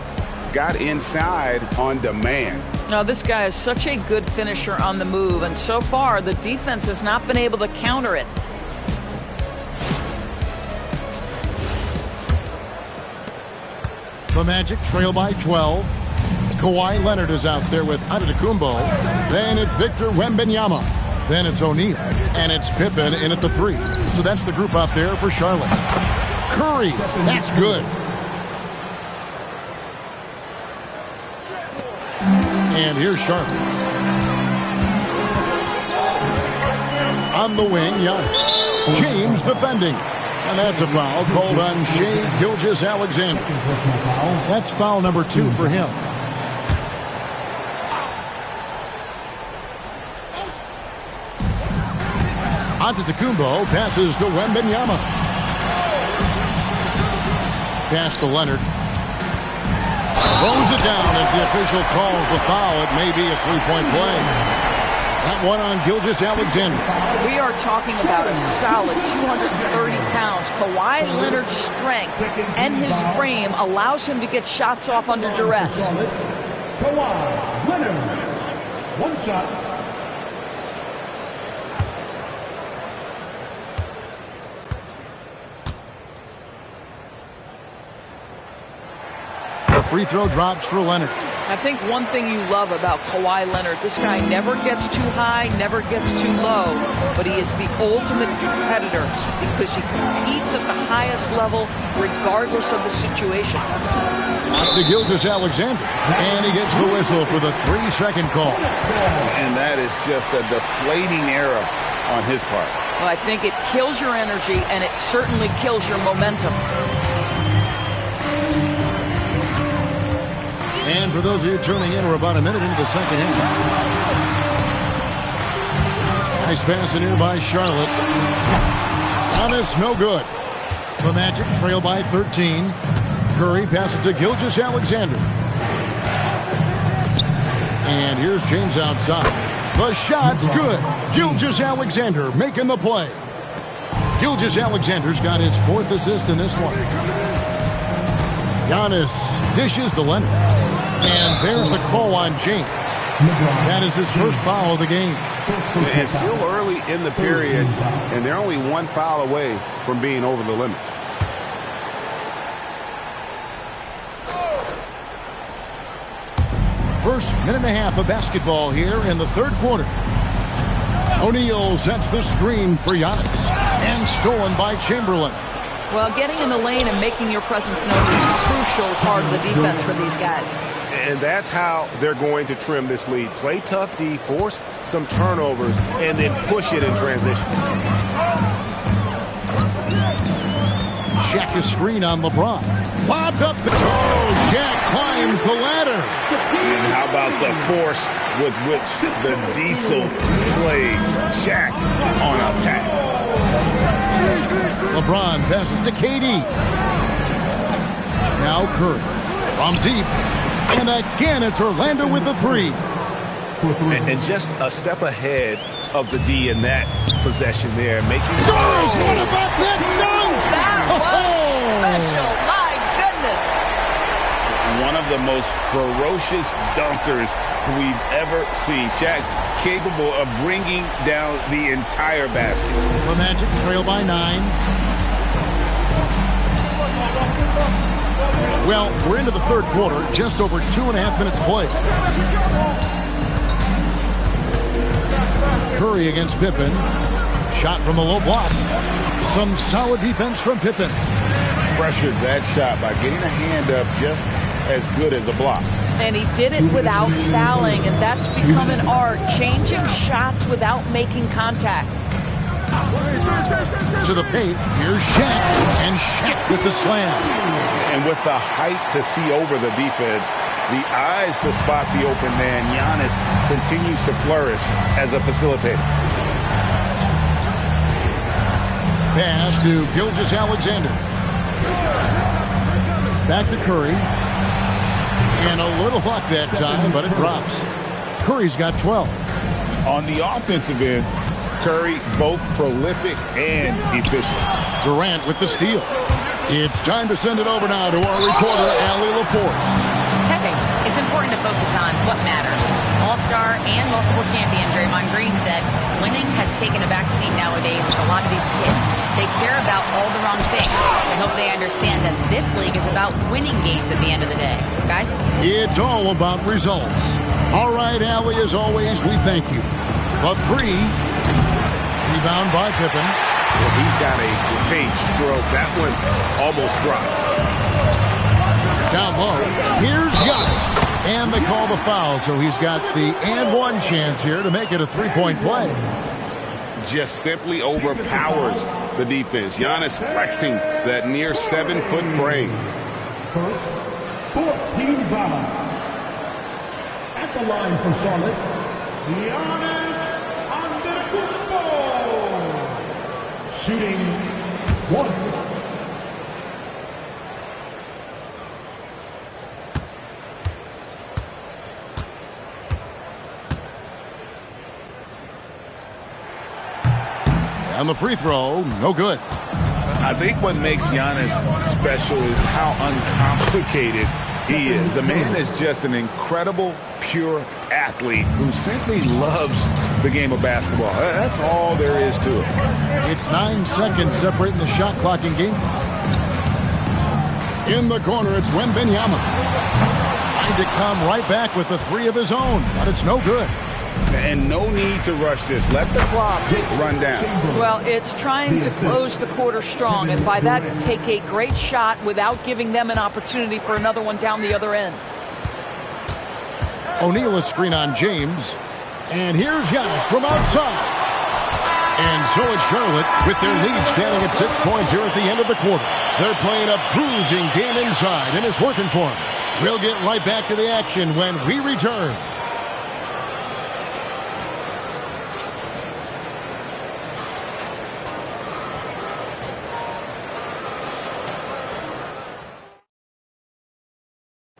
Got inside on demand. Now, this guy is such a good finisher on the move, and so far the defense has not been able to counter it. The Magic trail by 12. Kawhi Leonard is out there with Antetokounmpo. Then it's Victor Wembanyama. Then it's O'Neal. And it's Pippen in at the 3. So that's the group out there for Charlotte. Curry, that's good. And here's Charlotte. On the wing, Giannis. James defending. And that's a foul called on Shai Gilgeous-Alexander. That's foul number 2 for him. Antetokounmpo passes to Wembanyama. Pass to Leonard. Throws it down as the official calls the foul. It may be a three-point play. That one on Gilgeous-Alexander. We are talking about a solid 230 pounds. Kawhi Leonard's strength and his frame allows him to get shots off under duress. Kawhi Leonard. One shot. free throw drops for Leonard. I think one thing you love about Kawhi Leonard, this guy never gets too high, never gets too low, but he is the ultimate competitor because he competes at the highest level regardless of the situation. To Gilgeous-Alexander, and he gets the whistle for the 3-second call. And that is just a deflating error on his part. Well, I think it kills your energy, and it certainly kills your momentum. And for those of you tuning in, we're about a minute into the second half. Nice pass in here by Charlotte. Giannis, no good. The Magic trail by 13. Curry passes to Gilgeous-Alexander. And here's James outside. The shot's good. Gilgeous-Alexander making the play. Gilgeous-Alexander's got his 4th assist in this one. Giannis dishes to Leonard. And there's the call on James. That is his first foul of the game. It's still early in the period, and they're only 1 foul away from being over the limit. First minute and a half of basketball here in the third quarter. O'Neal sets the screen for Giannis. And stolen by Chamberlain. Well, getting in the lane and making your presence known is a crucial part of the defense for these guys. And that's how they're going to trim this lead. Play tough D, force some turnovers, and then push it in transition. Check a screen on LeBron. Lobbed up. Oh, Shaq climbs the ladder. And how about the force with which the Diesel plays Shaq on attack? LeBron passes to KD. Now Curry from deep. And again, it's Orlando with the 3. And just a step ahead of the D in that possession there. Making Doris, what about that dunk? That was special. My goodness. One of the most ferocious dunkers we've ever seen. Shaq capable of bringing down the entire basket. The Magic trail by 9. Well, we're into the third quarter, just over 2.5 minutes played. Curry against Pippen. Shot from the low block. Some solid defense from Pippen. Pressured that shot by getting a hand up just as good as a block. And he did it without fouling, and that's become an art, changing shots without making contact. To the paint, here's Shaq, and Shaq with the slam. And with the height to see over the defense, the eyes to spot the open man, Giannis continues to flourish as a facilitator. Pass to Gilgeous-Alexander. Back to Curry. And a little luck that time, but it drops. Curry's got 12. On the offensive end, Curry both prolific and efficient. Durant with the steal. It's time to send it over now to our reporter, Allie LaForce. Kevin, it's important to focus on what matters. All-star and multiple champion Draymond Green said winning has taken a backseat nowadays with a lot of these kids. They care about all the wrong things. I hope they understand that this league is about winning games at the end of the day. Guys? It's all about results. All right, Allie, as always, we thank you. The 3. Rebound by Pippen. Well, he's got a great stroke. That one almost dropped. Down low. Here's Giannis. And they call the foul, so he's got the and one chance here to make it a 3-point play. Just simply overpowers the defense. Giannis flexing that near 7-foot frame. First, 14 foul. At the line for Charlotte, Giannis Antetokounmpo. Shooting 1. And the free throw, no good. I think what makes Giannis special is how uncomplicated he is. The man is just an incredible, pure athlete who simply loves the game of basketball. That's all there is to it. It's 9 seconds separating the shot clock and game. In the corner, it's Wembanyama. Trying to come right back with the three of his own, but it's no good. And no need to rush this. Let the clock run down. Well, it's trying to close the quarter strong, and by that, take a great shot without giving them an opportunity for another one down the other end. O'Neal a screen on James. And here's Giannis from outside. And so it's Charlotte with their lead standing at 6 points here at the end of the quarter. They're playing a bruising game inside, and it's working for them. We'll get right back to the action when we return.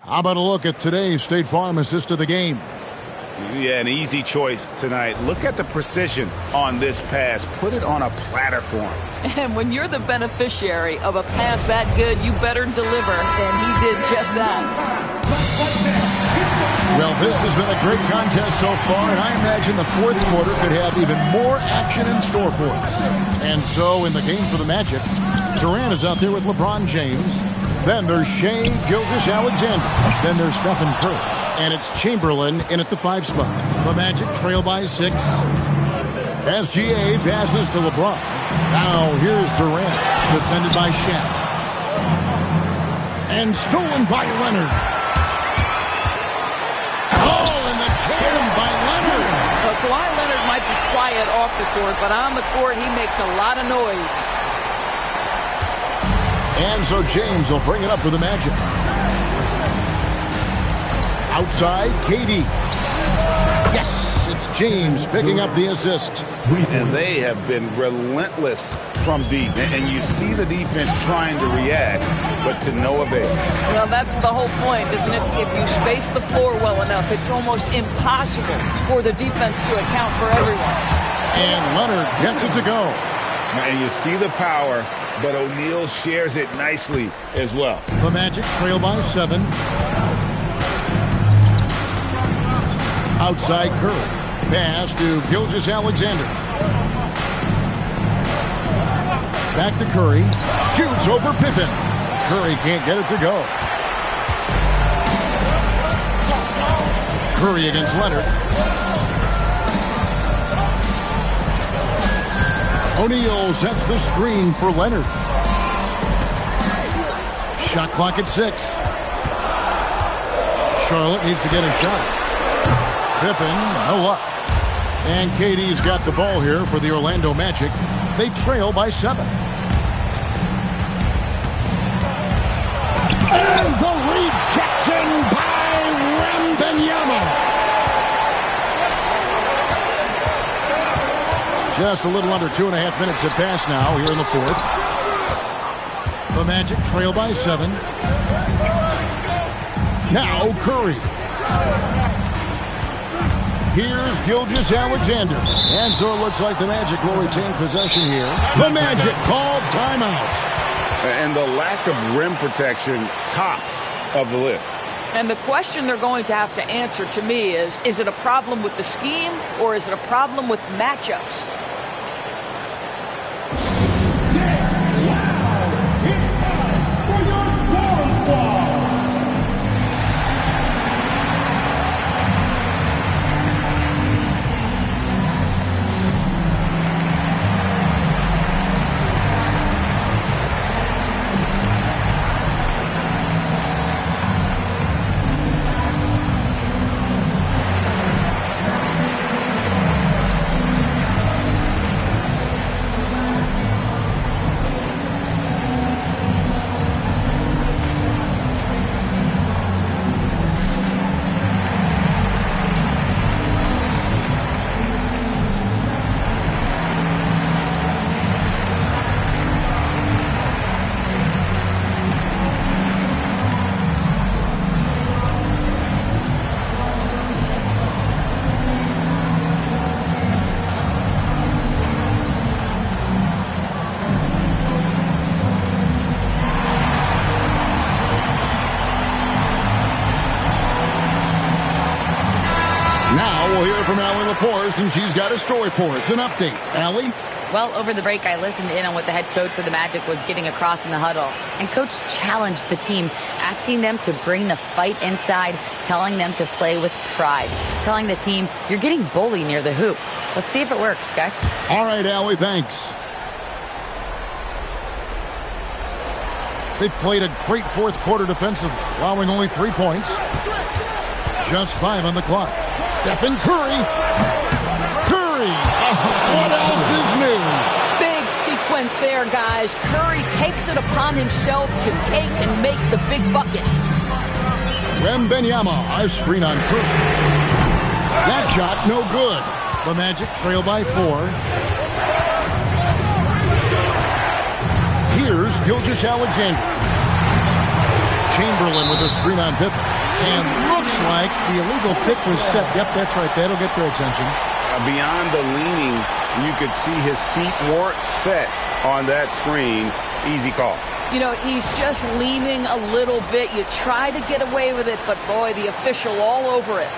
How about a look at today's State Farm assist of the game? Yeah, an easy choice tonight. Look at the precision on this pass. Put it on a platter for him. And when you're the beneficiary of a pass that good, you better deliver, and he did just that. Well, this has been a great contest so far, and I imagine the fourth quarter could have even more action in store for us. And so, in the game for the Magic, Durant is out there with LeBron James. Then there's Shai Gilgeous-Alexander. Then there's Stephen Curry. And it's Chamberlain in at the 5 spot. The Magic trail by 6. SGA passes to LeBron. Now here's Durant, defended by Shaq. And stolen by Leonard. Oh, and the jam by Leonard. Well, Kawhi Leonard might be quiet off the court, but on the court he makes a lot of noise. And so James will bring it up for the Magic. Outside, KD. Yes, it's James picking up the assist. And they have been relentless from deep. And you see the defense trying to react, but to no avail. Well, that's the whole point, isn't it? If you space the floor well enough, it's almost impossible for the defense to account for everyone. And Leonard gets it to go. And you see the power, but O'Neal shares it nicely as well. The Magic trail by 7. Outside Curry. Pass to Gilgeous-Alexander. Back to Curry. Shoots over Pippen. Curry can't get it to go. Curry against Leonard. O'Neal sets the screen for Leonard. Shot clock at 6. Charlotte needs to get a shot. Pippen, no luck. And KD's got the ball here for the Orlando Magic. They trail by 7. And the rejection by Wembanyama. Just a little under 2.5 minutes have passed now here in the fourth. The Magic trail by 7. Now Curry. Here's Gilgeous-Alexander. And so it looks like the Magic will retain possession here. The Magic called timeout. And the lack of rim protection, top of the list. And the question they're going to have to answer to me is it a problem with the scheme or is it a problem with matchups? From Allie LaForce, and she's got a story for us. An update. Allie? Well, over the break, I listened in on what the head coach for the Magic was getting across in the huddle. And Coach challenged the team, asking them to bring the fight inside, telling them to play with pride, telling the team, you're getting bullied near the hoop. Let's see if it works, guys. All right, Allie, thanks. They've played a great fourth quarter defensive, allowing only 3 points. Just 5 on the clock. Stephen Curry. Curry! What else is new? Big sequence there, guys. Curry takes it upon himself to take and make the big bucket. Wembanyama, a screen on Curry. That shot, no good. The Magic trail by 4. Here's Gilgeous-Alexander. Chamberlain with a screen on Pippen. And looks like the illegal pick was set. Yep, that's right. That'll get their attention. Beyond the leaning, you could see his feet weren't set on that screen. Easy call. You know, he's just leaning a little bit. You try to get away with it, but boy, the official all over it.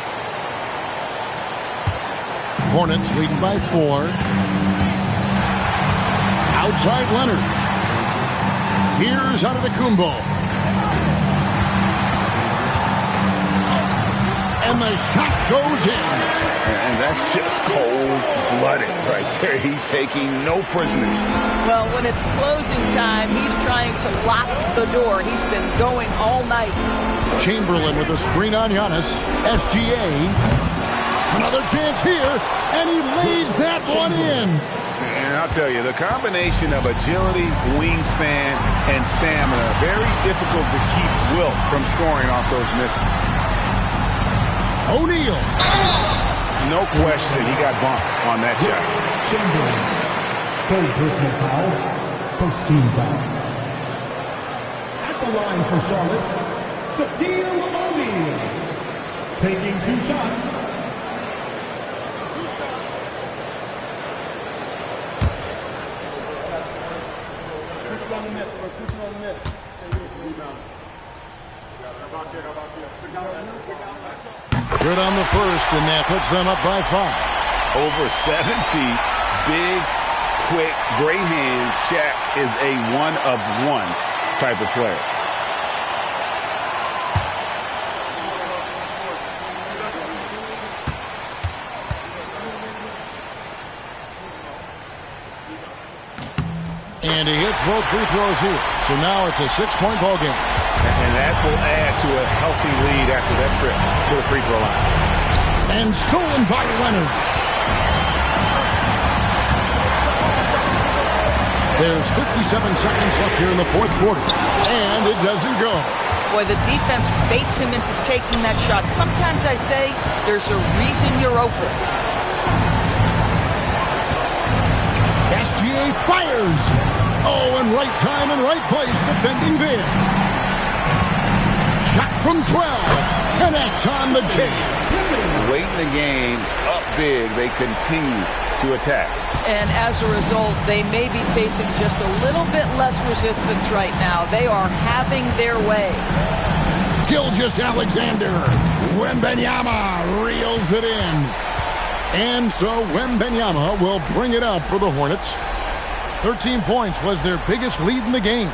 Hornets leading by 4. Outside Leonard. Here's Antetokounmpo. And the shot goes in. And that's just cold-blooded right there. He's taking no prisoners. Well, when it's closing time, he's trying to lock the door. He's been going all night. Chamberlain with a screen on Giannis. SGA. Another chance here, and he lays that one in. And I'll tell you, the combination of agility, wingspan, and stamina, very difficult to keep Wilt from scoring off those misses. O'Neal. No question, he got bumped on that shot. Chamberlain. Third personal foul. First team foul. At the line for Charlotte, Shaquille O'Neal. Taking 2 shots. Good on the first, and that puts them up by 5. Over 7 feet, big, quick, great hands. Shaq is a one-of-one type of player. And he hits both free throws here. So now it's a 6-point ball game. And that will add to a healthy lead after that trip to the free throw line. And stolen by Leonard. There's 57 seconds left here in the fourth quarter. And it doesn't go. Boy, the defense baits him into taking that shot. Sometimes I say there's a reason you're open. SGA fires. Oh, in right time and right place, defending there. Shot from 12. Connects on the J. Late in the game, up big, they continue to attack. And as a result, they may be facing just a little bit less resistance right now. They are having their way. Gilgeous-Alexander. Wembanyama reels it in. And so Wembanyama will bring it up for the Hornets. 13 points was their biggest lead in the game.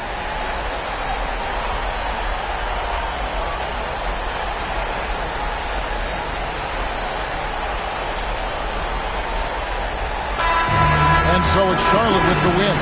And so it's Charlotte with the win.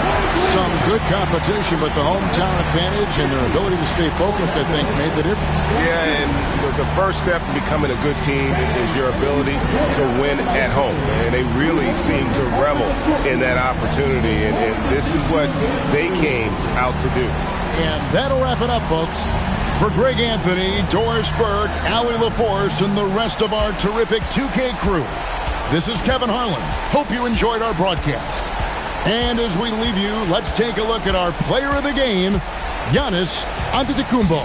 Some good competition, but the hometown advantage and their ability to stay focused, I think, made the difference. Yeah, and the first step to becoming a good team is your ability to win at home. And they really seem to revel in that opportunity. And this is what they came out to do. And that'll wrap it up, folks. For Greg Anthony, Doris Burke, Allie LaForce, and the rest of our terrific 2K crew, this is Kevin Harlan. Hope you enjoyed our broadcast. And as we leave you, let's take a look at our player of the game, Giannis Antetokounmpo.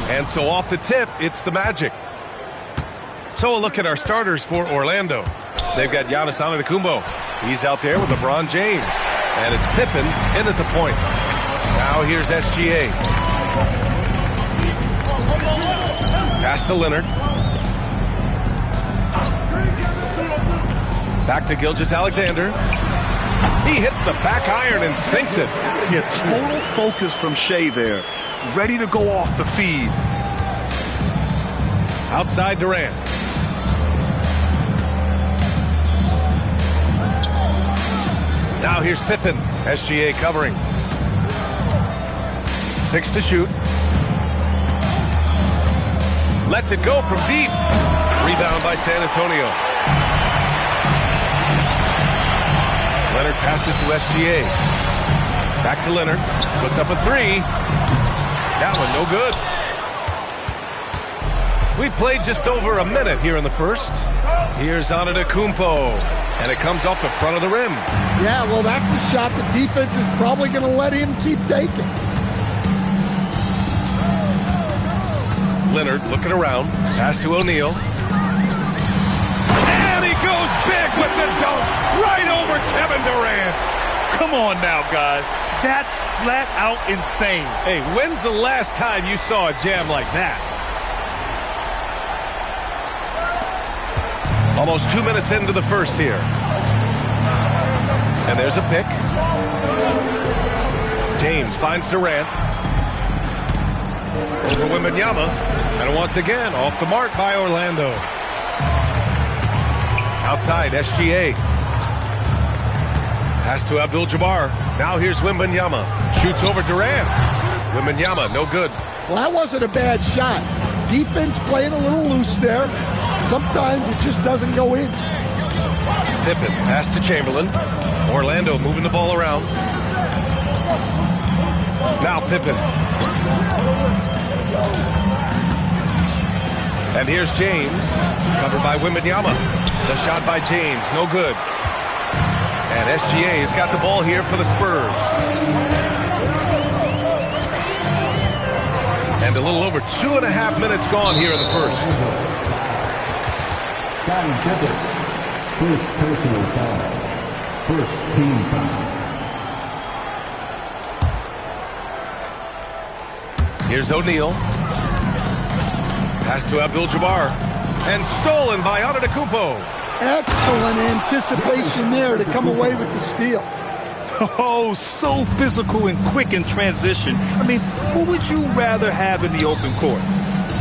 And so off the tip, it's the Magic. So a look at our starters for Orlando. They've got Giannis Antetokounmpo. He's out there with LeBron James. And it's Pippen in at the point. Now here's SGA. Pass to Leonard. Back to Gilgeous-Alexander. He hits the back iron and sinks it. Yeah, total focus from Shea there. Ready to go off the feed. Outside Durant. Now here's Pippen. SGA covering. 6 to shoot. Lets it go from deep. Rebound by San Antonio. Leonard passes to SGA. Back to Leonard. Puts up a 3. That one no good. We played just over a minute here in the first. Here's Antetokounmpo. And it comes off the front of the rim. Yeah, well, that's a shot the defense is probably going to let him keep taking. Leonard looking around. Pass to O'Neal. And he goes big with the dunk. Right over Kevin Durant. Come on now, guys. That's flat out insane. Hey, when's the last time you saw a jam like that? Almost 2 minutes into the first here. And there's a pick. James finds Durant. Over Wembanyama. And once again, off the mark by Orlando. Outside, SGA. Pass to Abdul-Jabbar. Now here's Wembanyama. Shoots over Durant. Wembanyama, no good. Well, that wasn't a bad shot. Defense playing a little loose there. Sometimes it just doesn't go in. Pippen, pass to Chamberlain. Orlando moving the ball around. Now Pippen. And here's James. Covered by Wembanyama. The shot by James, no good. And SGA has got the ball here for the Spurs. And a little over 2.5 minutes gone here in the first. Scottie Pippen, first personal foul. First team foul. Here's O'Neal. Pass to Abdul-Jabbar. And stolen by Antetokounmpo. Excellent anticipation there to come away with the steal. Oh, so physical and quick in transition. I mean, who would you rather have in the open court?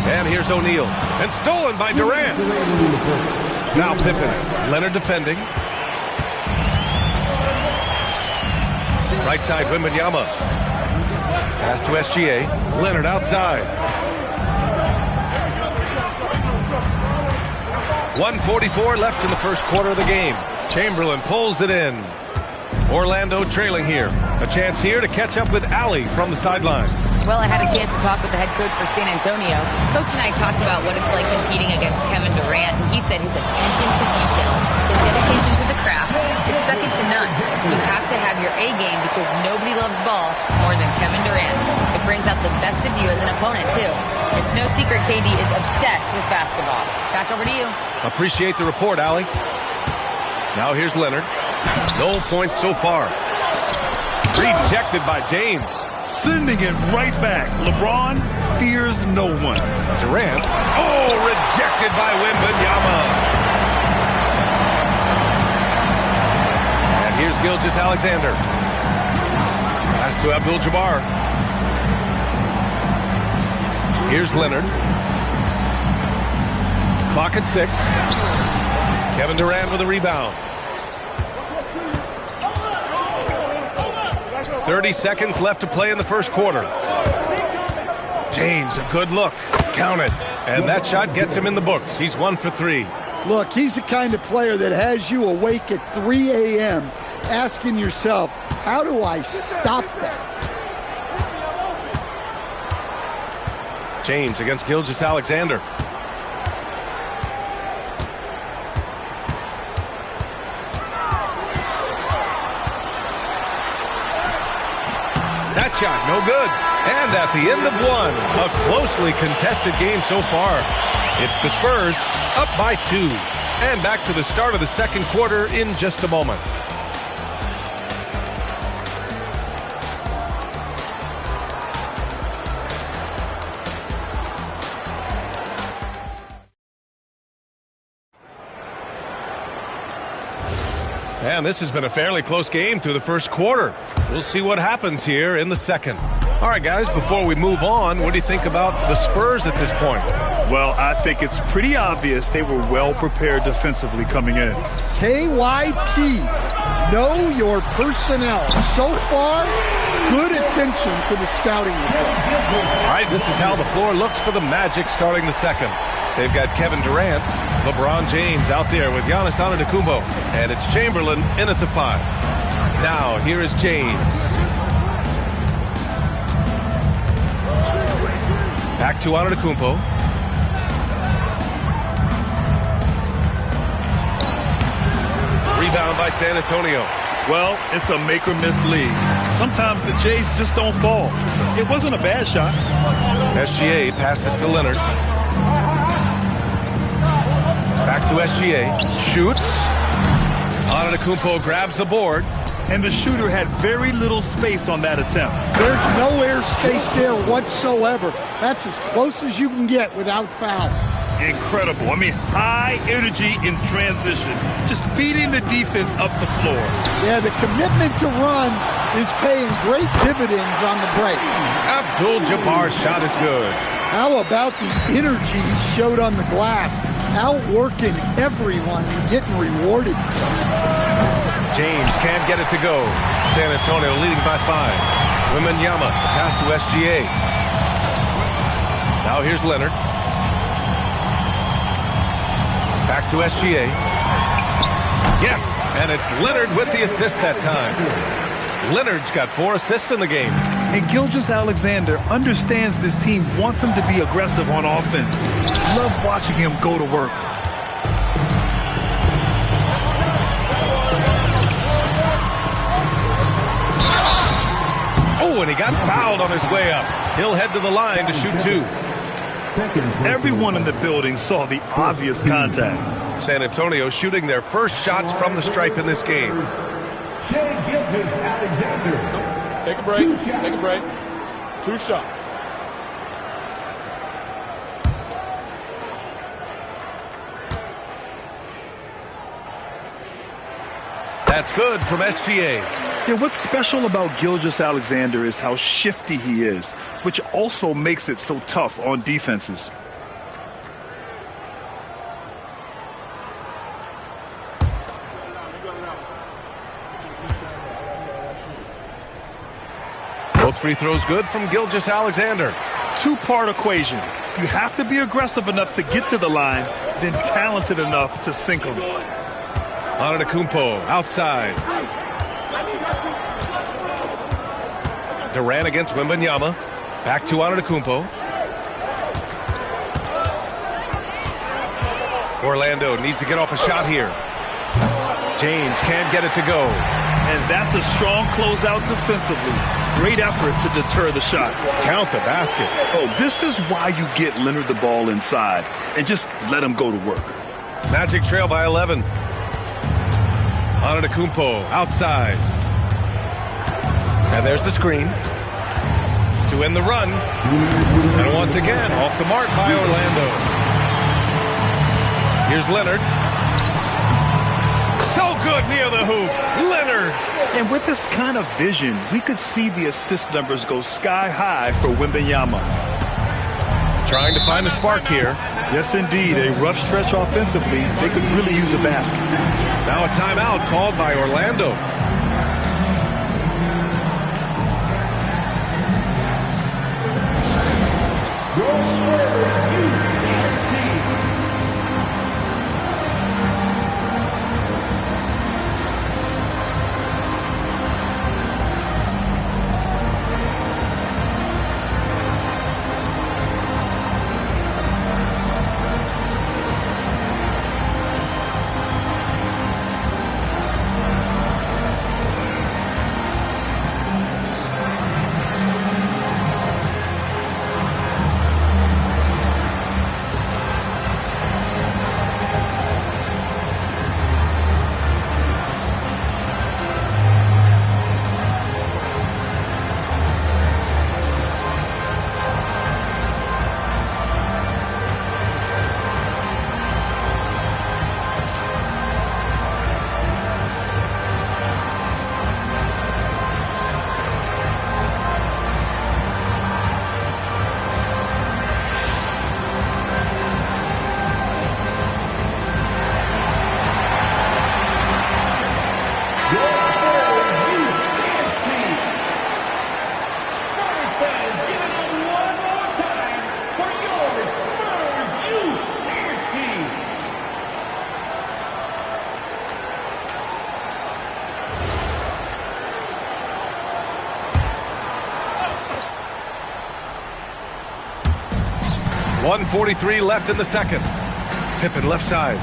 And here's O'Neal. And stolen by Durant. Now Pippen. Leonard defending. Right side, Wembanyama. Pass to SGA. Leonard outside. 1:44 left in the first quarter of the game. Chamberlain pulls it in. Orlando trailing here. A chance here to catch up with Allie from the sideline. Well, I had a chance to talk with the head coach for San Antonio. Coach and I talked about what it's like competing against Kevin Durant, and he said his attention to detail, his dedication to the craft, it's second to none. You have to have your A game because nobody loves ball more than Kevin Durant. It brings out the best of you as an opponent, too. It's no secret KD is obsessed with basketball. Back over to you. Appreciate the report, Allie. Now here's Leonard. No points so far. Rejected by James. Sending it right back. LeBron fears no one. Durant. Oh, rejected by Wembanyama. And here's Gilgeous-Alexander. Pass to Abdul-Jabbar. Here's Leonard. Clock at 6. Kevin Durant with a rebound. 30 seconds left to play in the first quarter. James, a good look. Count it. And that shot gets him in the books. He's 1 for 3. Look, he's the kind of player that has you awake at 3 a.m. asking yourself, how do I stop that? James against Gilgeous-Alexander. That That shot, no good. And at the end of one, a closely contested game so far. It's the Spurs up by 2. And back to the start of the second quarter in just a moment. And this has been a fairly close game through the first quarter. We'll see what happens here in the second. All right, guys, before we move on, what do you think about the Spurs at this point? Well, I think it's pretty obvious they were well prepared defensively coming in. KYP, know your personnel. So far, good attention to the scouting report. All right, this is how the floor looks for the Magic starting the second. They've got Kevin Durant, LeBron James out there with Giannis Antetokounmpo, and it's Chamberlain in at the 5. Now, here is James. Back to Antetokounmpo. Rebound by San Antonio. Well, it's a make-or-miss league. Sometimes the Jays just don't fall. It wasn't a bad shot. SGA passes to Leonard. Back to SGA. Shoots. Antetokounmpo grabs the board. And the shooter had very little space on that attempt. There's no air space there whatsoever. That's as close as you can get without foul. Incredible. I mean, high energy in transition. Just beating the defense up the floor. Yeah, the commitment to run is paying great dividends on the break. Abdul-Jabbar's shot is good. How about the energy he showed on the glass? Outworking everyone and getting rewarded. James can't get it to go. San Antonio leading by 5. Wembanyama, pass to SGA. Now here's Leonard. Back to SGA. Yes, and it's Leonard with the assist that time. Leonard's got 4 assists in the game. And Gilgeous-Alexander understands this team wants him to be aggressive on offense. Love watching him go to work. Oh, and he got fouled on his way up. He'll head to the line to shoot 2. Everyone in the building saw the obvious contact. San Antonio shooting their first shots from the stripe in this game. Shai Gilgeous-Alexander. Take a break. Take a break. 2 shots. That's good from SGA. Yeah, what's special about Gilgeous-Alexander is how shifty he is, which also makes it so tough on defenses. Both free throws good from Gilgeous-Alexander. 2-part equation. You have to be aggressive enough to get to the line, then talented enough to sink them. Antetokounmpo outside. Durant against Wembanyama. Back to Antetokounmpo. Orlando needs to get off a shot here. James can't get it to go. And that's a strong closeout defensively. Great effort to deter the shot. Count the basket. Oh, this is why you get Leonard the ball inside and just let him go to work. Magic trail by 11. Antetokounmpo outside. And there's the screen to end the run. And once again, off the mark by Orlando. Here's Leonard. So good near the hoop. Leonard. And with this kind of vision, we could see the assist numbers go sky high for Wembanyama. Trying to find a spark here. Yes, indeed. A rough stretch offensively. They could really use a basket. Now a timeout called by Orlando. 1:43 left in the second. Pippen left side.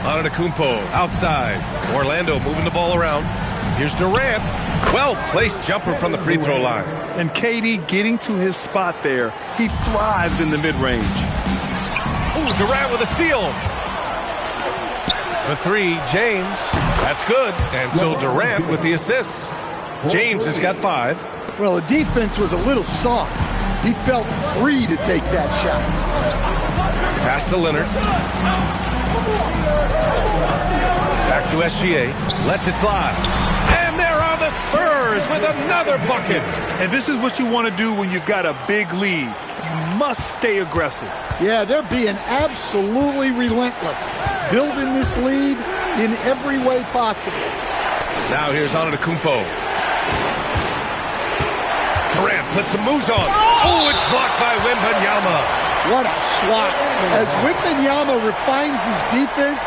Antetokounmpo outside. Orlando moving the ball around. Here's Durant. Well-placed jumper from the free throw line. And KD getting to his spot there. He thrives in the mid-range. Ooh, Durant with a steal. The three, James. That's good. And so Durant with the assist. James has got 5. Well, the defense was a little soft. He felt free to take that shot. Pass to Leonard. Back to SGA. Lets it fly. And there are the Spurs with another bucket. And this is what you want to do when you've got a big lead. You must stay aggressive. Yeah, they're being absolutely relentless. Building this lead in every way possible. Now here's Antetokounmpo. Durant puts some moves on. Oh, it's blocked by Wembanyama. What a swat. As Wembanyama refines his defense,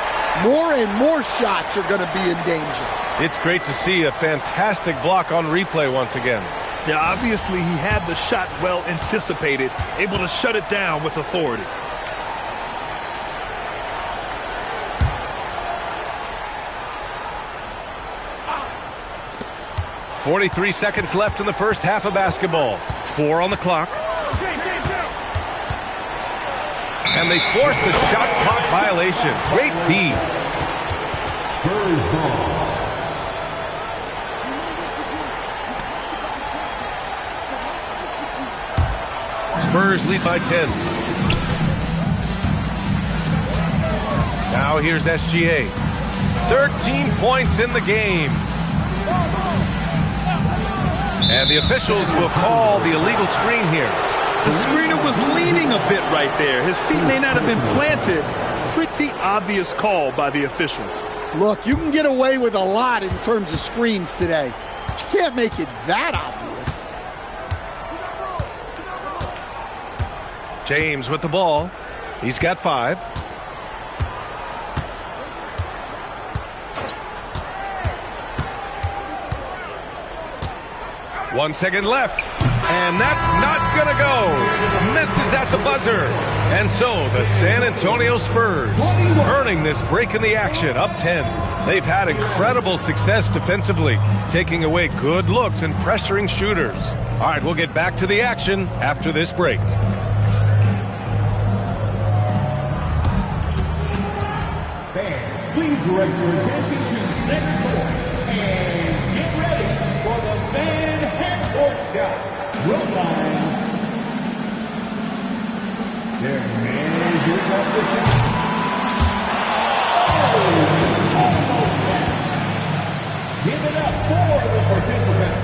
more and more shots are going to be in danger. It's great to see a fantastic block on replay once again. Yeah, obviously he had the shot well anticipated, able to shut it down with authority. .43 seconds left in the first half of basketball. 4 on the clock. And they forced the shot clock violation. Great D. Spurs ball. Spurs lead by 10. Now here's SGA. 13 points in the game. And the officials will call the illegal screen here. The screener was leaning a bit right there. His feet may not have been planted. Pretty obvious call by the officials. Look, you can get away with a lot in terms of screens today. But you can't make it that obvious. James with the ball. He's got 5. One second left. And that's not going to go. Misses at the buzzer. And so the San Antonio Spurs earning this break in the action, up 10. They've had incredible success defensively, taking away good looks and pressuring shooters. All right, we'll get back to the action after this break. Fans, please direct your attention to center court and get ready for the man half-court shot. Will line. Their manager got the shot. Almost there. Give it up for the participant.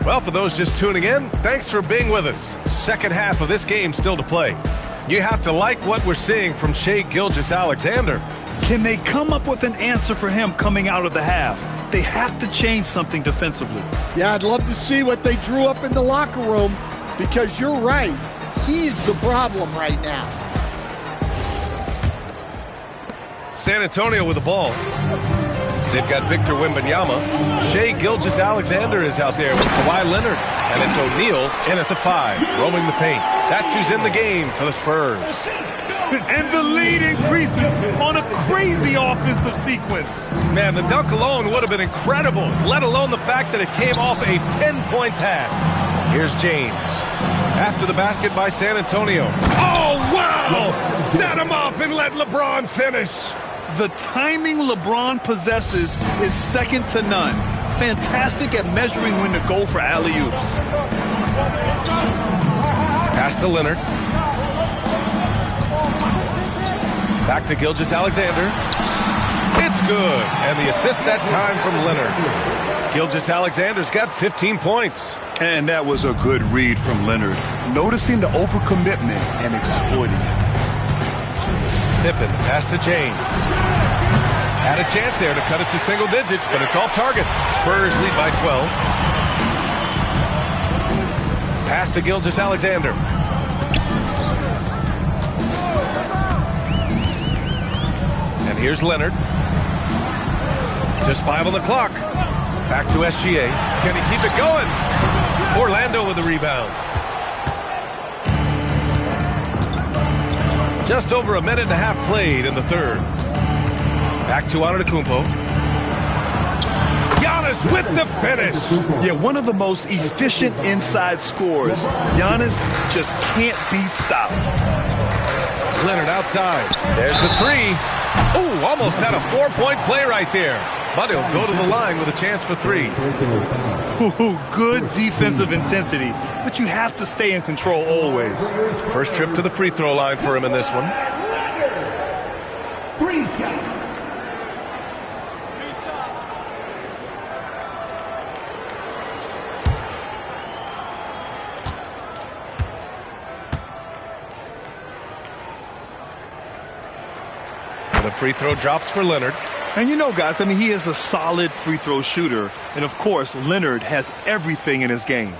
Well, for those just tuning in, thanks for being with us. Second half of this game still to play. You have to like what we're seeing from Shai Gilgeous-Alexander. Can they come up with an answer for him coming out of the half? They have to change something defensively. Yeah, I'd love to see what they drew up in the locker room, because you're right. He's the problem right now. San Antonio with the ball. They've got Victor Wembanyama. Shai Gilgeous-Alexander is out there with Kawhi Leonard. And it's O'Neal in at the 5, roaming the paint. That's who's in the game for the Spurs. And the lead increases on a crazy offensive sequence. Man, the dunk alone would have been incredible, let alone the fact that it came off a pinpoint pass. Here's James. After the basket by San Antonio. Oh, wow! Set him up and let LeBron finish. The timing LeBron possesses is second to none. Fantastic at measuring when to go for alley-oops. Pass to Leonard. Back to Gilgeous-Alexander. It's good. And the assist that time from Leonard. Gilgeous-Alexander's got 15 points. And that was a good read from Leonard. Noticing the overcommitment and exploiting it. Pippen, pass to James. Had a chance there to cut it to single digits, but it's off target. Spurs lead by 12. Pass to Gilgeous-Alexander. And here's Leonard. Just 5 on the clock. Back to SGA. Can he keep it going? Orlando with the rebound. Just over a minute and a half played in the third. Back to Antetokounmpo. Giannis with the finish. Yeah, one of the most efficient inside scorers. Giannis just can't be stopped. Leonard outside. There's the three. Ooh, almost had a 4-point play right there. But he'll go to the line with a chance for three. Ooh, good defensive intensity, but you have to stay in control always. First trip to the free throw line for him in this one. 3 shots. The free throw drops for Leonard. And you know, guys, I mean, he is a solid free throw shooter. And, of course, Leonard has everything in his game.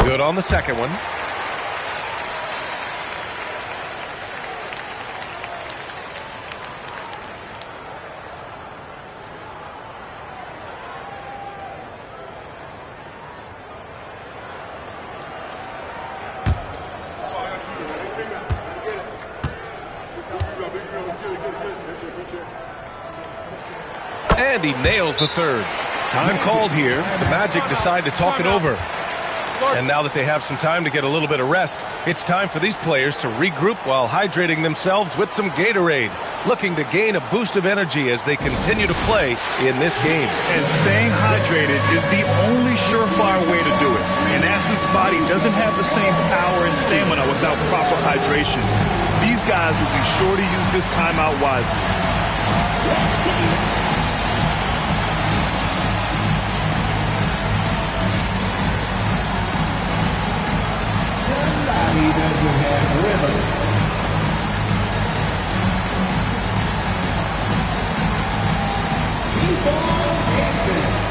Good on the second one. And he nails the third. Time called here. The Magic decide to talk it over. And now that they have some time to get a little bit of rest, it's time for these players to regroup while hydrating themselves with some Gatorade, looking to gain a boost of energy as they continue to play in this game. And staying hydrated is the only surefire way to do it. An athlete's body doesn't have the same power and stamina without proper hydration. These guys will be sure to use this timeout wisely. He doesn't have rhythm. Keep on dancing.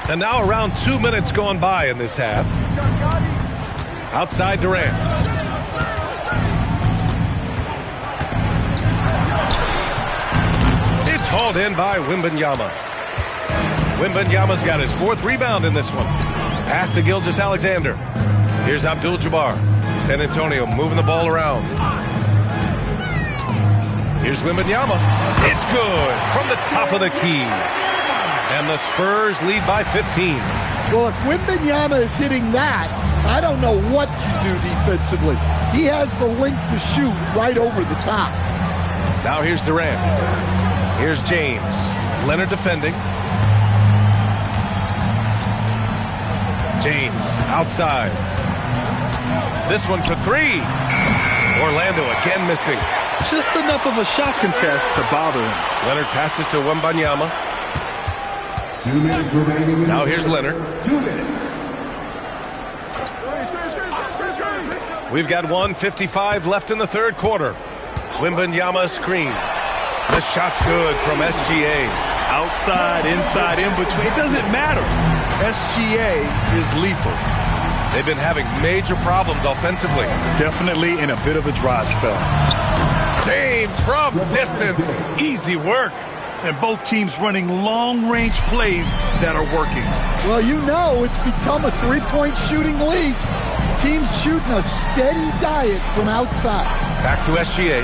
And now around 2 minutes going by in this half. Outside Durant. It's hauled in by Wembanyama. Wembanyama's got his 4th rebound in this one. Pass to Gilgeous-Alexander. Here's Abdul-Jabbar. San Antonio moving the ball around. Here's Wembanyama. It's good from the top of the key. And the Spurs lead by 15. Well, if Wembanyama is hitting that, I don't know what you do defensively. He has the length to shoot right over the top. Now here's Durant. Here's James. Leonard defending. James outside. This one for 3. Orlando again missing. Just enough of a shot contest to bother him. Leonard passes to Wembanyama. 2 minutes remaining. Now here's Leonard. 2 minutes. We've got 1:55 left in the third quarter. Wembanyama screen. The shot's good from SGA. Outside, inside, in between. It doesn't matter. SGA is lethal. They've been having major problems offensively. Definitely in a bit of a dry spell. James from distance. Easy work. And both teams running long-range plays that are working. Well, you know it's become a three-point shooting league. Teams shooting a steady diet from outside. Back to SGA.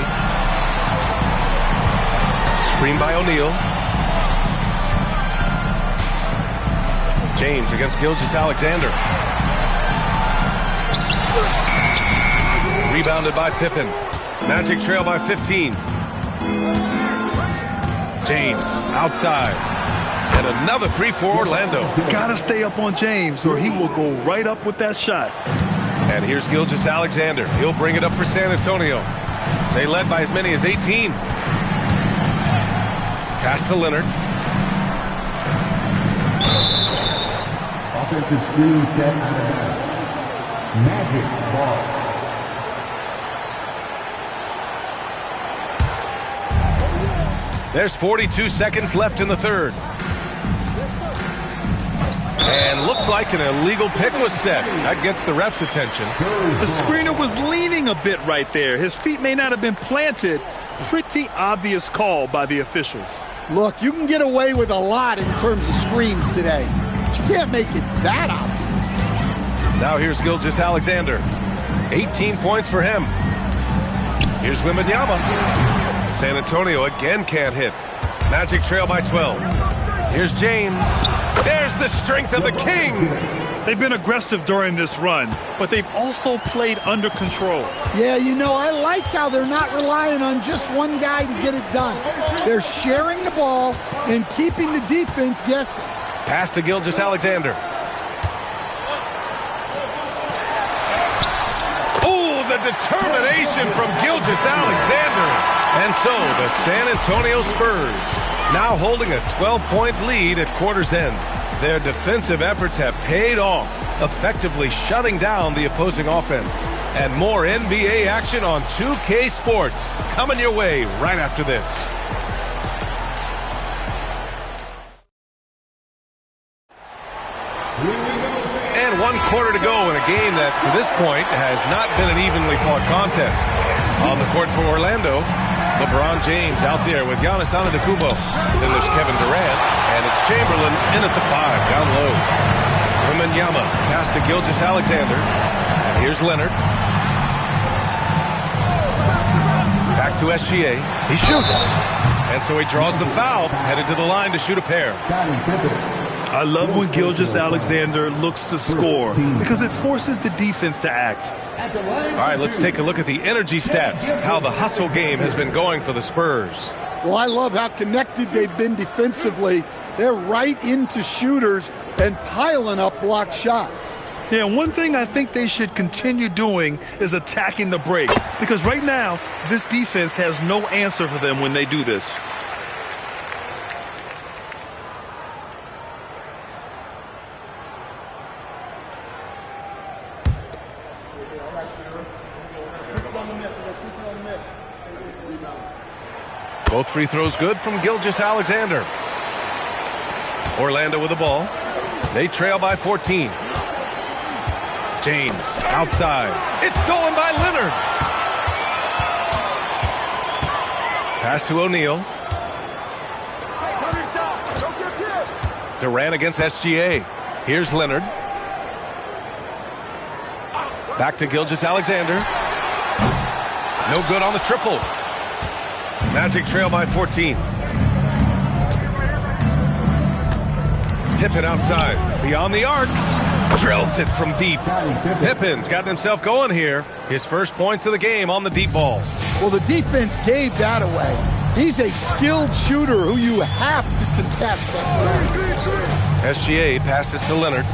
Screen by O'Neal. James against Gilgeous-Alexander. Rebounded by Pippen. Magic trail by 15. James outside. And another three for Orlando. Gotta stay up on James or he will go right up with that shot. And here's Gilgeous-Alexander. He'll bring it up for San Antonio. They led by as many as 18. Pass to Leonard. Offensive screen set out of bounds. Magic ball. There's 42 seconds left in the third. And looks like an illegal pick was set. That gets the ref's attention. The screener was leaning a bit right there. His feet may not have been planted. Pretty obvious call by the officials. Look, you can get away with a lot in terms of screens today. But you can't make it that obvious. Now here's Gilgeous-Alexander. 18 points for him. Here's Wembanyama. San Antonio again can't hit. Magic trail by 12. Here's James. There's the strength of the king. They've been aggressive during this run, but they've also played under control. Yeah, you know, I like how they're not relying on just one guy to get it done. They're sharing the ball and keeping the defense guessing. Pass to Gilgeous-Alexander. Oh, the determination from Gilgeous-Alexander. And so the San Antonio Spurs now holding a 12-point lead at quarter's end. Their defensive efforts have paid off, effectively shutting down the opposing offense. And more NBA action on 2K Sports coming your way right after this. And 1 quarter to go in a game that, to this point, has not been an evenly fought contest. On the court for Orlando, LeBron James out there with Giannis Antetokounmpo. Then there's Kevin Durant, and it's Chamberlain in at the 5, down low. Wembanyama, pass to Gilgeous-Alexander. And here's Leonard. Back to SGA. He shoots. And so he draws the foul, headed to the line to shoot a pair. I love when Gilgeous-Alexander looks to score because it forces the defense to act. All right, let's take a look at the energy stats, how the hustle game has been going for the Spurs. Well, I love how connected they've been defensively. They're right into shooters and piling up blocked shots. Yeah, one thing I think they should continue doing is attacking the break, because right now, this defense has no answer for them when they do this. Both free throws good from Gilgeous-Alexander. Orlando with the ball. They trail by 14. James outside. It's stolen by Leonard. Pass to O'Neal. Durant against SGA. Here's Leonard. Back to Gilgeous-Alexander. No good on the triple. Magic trail by 14. Pippen outside. Beyond the arc. Drills it from deep. Pippen's gotten himself going here. His first points of the game on the deep ball. Well, the defense gave that away. He's a skilled shooter who you have to contest that. SGA passes to Leonard.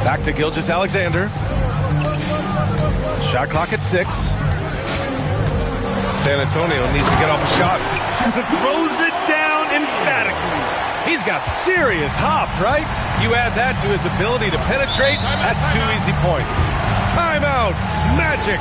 Back to Gilgeous-Alexander. Shot clock at 6. San Antonio needs to get off a shot. Throws it down emphatically. He's got serious hop, right? You add that to his ability to penetrate, that's 2 easy points. Timeout, Magic.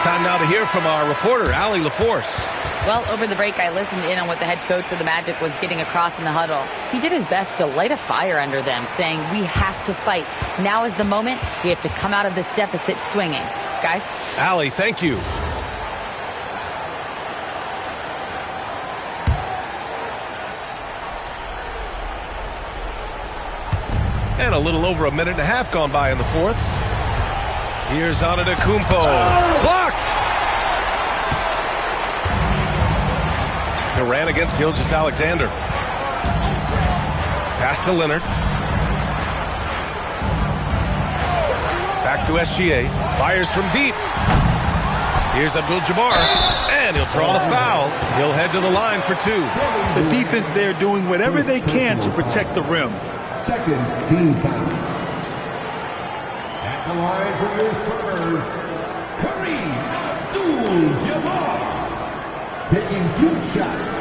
Time now to hear from our reporter, Allie LaForce. Well, over the break, I listened in on what the head coach for the Magic was getting across in the huddle. He did his best to light a fire under them, saying, we have to fight. Now is the moment. We have to come out of this deficit swinging. Guys? Allie, thank you. And a little over a minute and a half gone by in the fourth. Here's Antetokounmpo. Blocked! Durant against Gilgeous-Alexander. Pass to Leonard. Back to SGA. Fires from deep. Here's Abdul-Jabbar. And he'll draw the foul. He'll head to the line for 2. The defense there doing whatever they can to protect the rim. Second team foul. At the line for your Spurs, Kareem Abdul-Jabbar, taking 2 shots.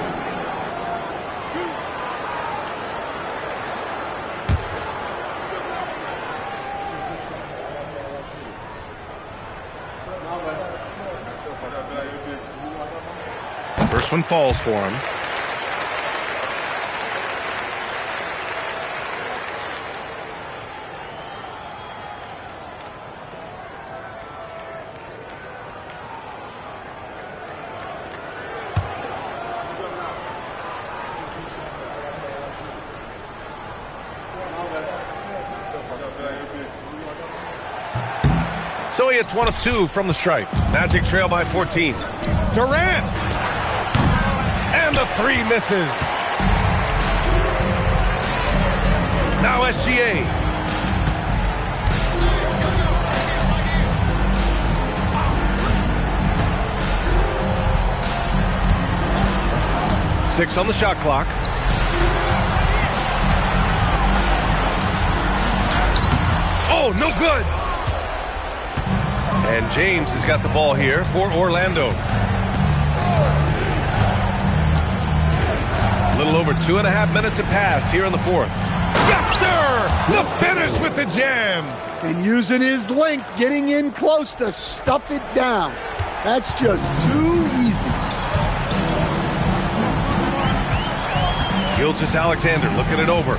The first one falls for him. So he hits 1 of 2 from the stripe. Magic trail by 14. Durant! And the 3 misses. Now SGA. Six on the shot clock. Oh, no good. And James has got the ball here for Orlando. A little over 2.5 minutes have passed here in the fourth. Yes, sir! The finish with the jam. And using his length, getting in close to stuff it down. That's just too easy. Gilgeous-Alexander looking it over.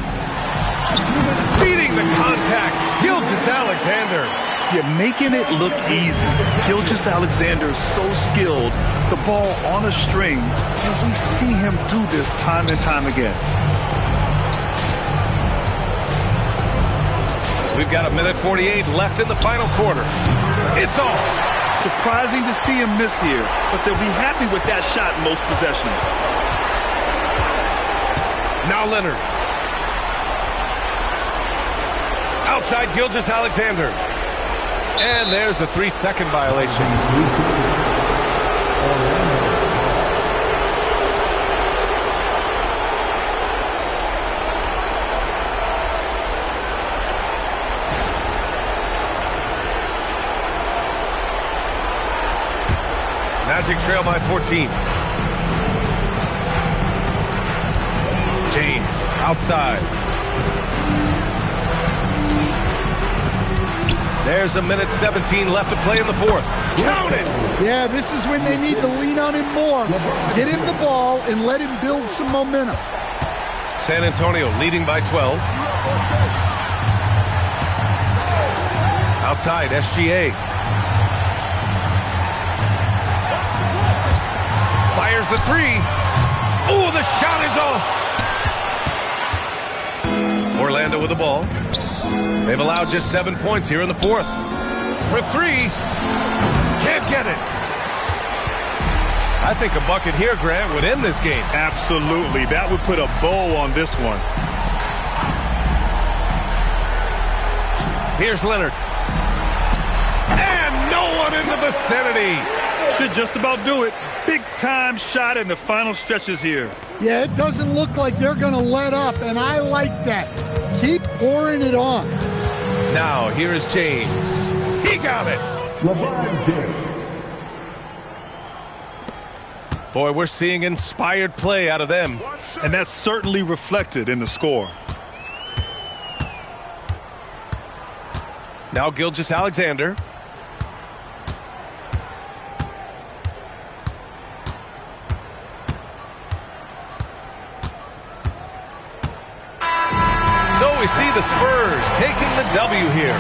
Beating the contact. Gilgeous-Alexander. You're making it look easy. Gilgeous-Alexander is so skilled. The ball on a string, and we see him do this time and time again. We've got 1:48 left in the final quarter. It's off. Surprising to see him miss here, but they'll be happy with that shot in most possessions. Now Leonard. Outside Gilgeous-Alexander. And there's a 3-second violation. Magic trail by 14. James outside. There's 1:17 left to play in the fourth. Count it! Yeah, this is when they need to lean on him more. Get him the ball and let him build some momentum. San Antonio leading by 12. Outside, SGA. Fires the three. Oh, the shot is off. Orlando with the ball. They've allowed just 7 points here in the fourth. For three. Can't get it. I think a bucket here, Grant, would end this game. Absolutely. That would put a bow on this one. Here's Leonard. And no one in the vicinity. Should just about do it. Big time shot in the final stretches here. Yeah, it doesn't look like they're going to let up, and I like that. Keep pouring it on. Now, here is James. He got it. LeBron James. Boy, we're seeing inspired play out of them. And that's certainly reflected in the score. Now Gilgeous-Alexander. So we see the Spurs taking the W here.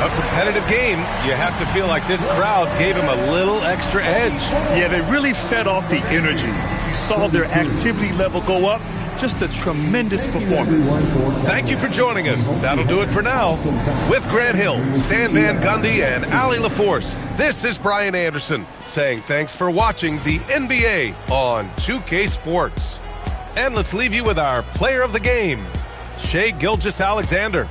A competitive game. You have to feel like this crowd gave him a little extra edge. Yeah, they really fed off the energy. You saw their activity level go up. Just a tremendous performance. Thank you for joining us. That'll do it for now. With Grant Hill, Stan Van Gundy, and Allie LaForce, this is Brian Anderson saying thanks for watching the NBA on 2K Sports. And let's leave you with our player of the game, Shai Gilgeous-Alexander.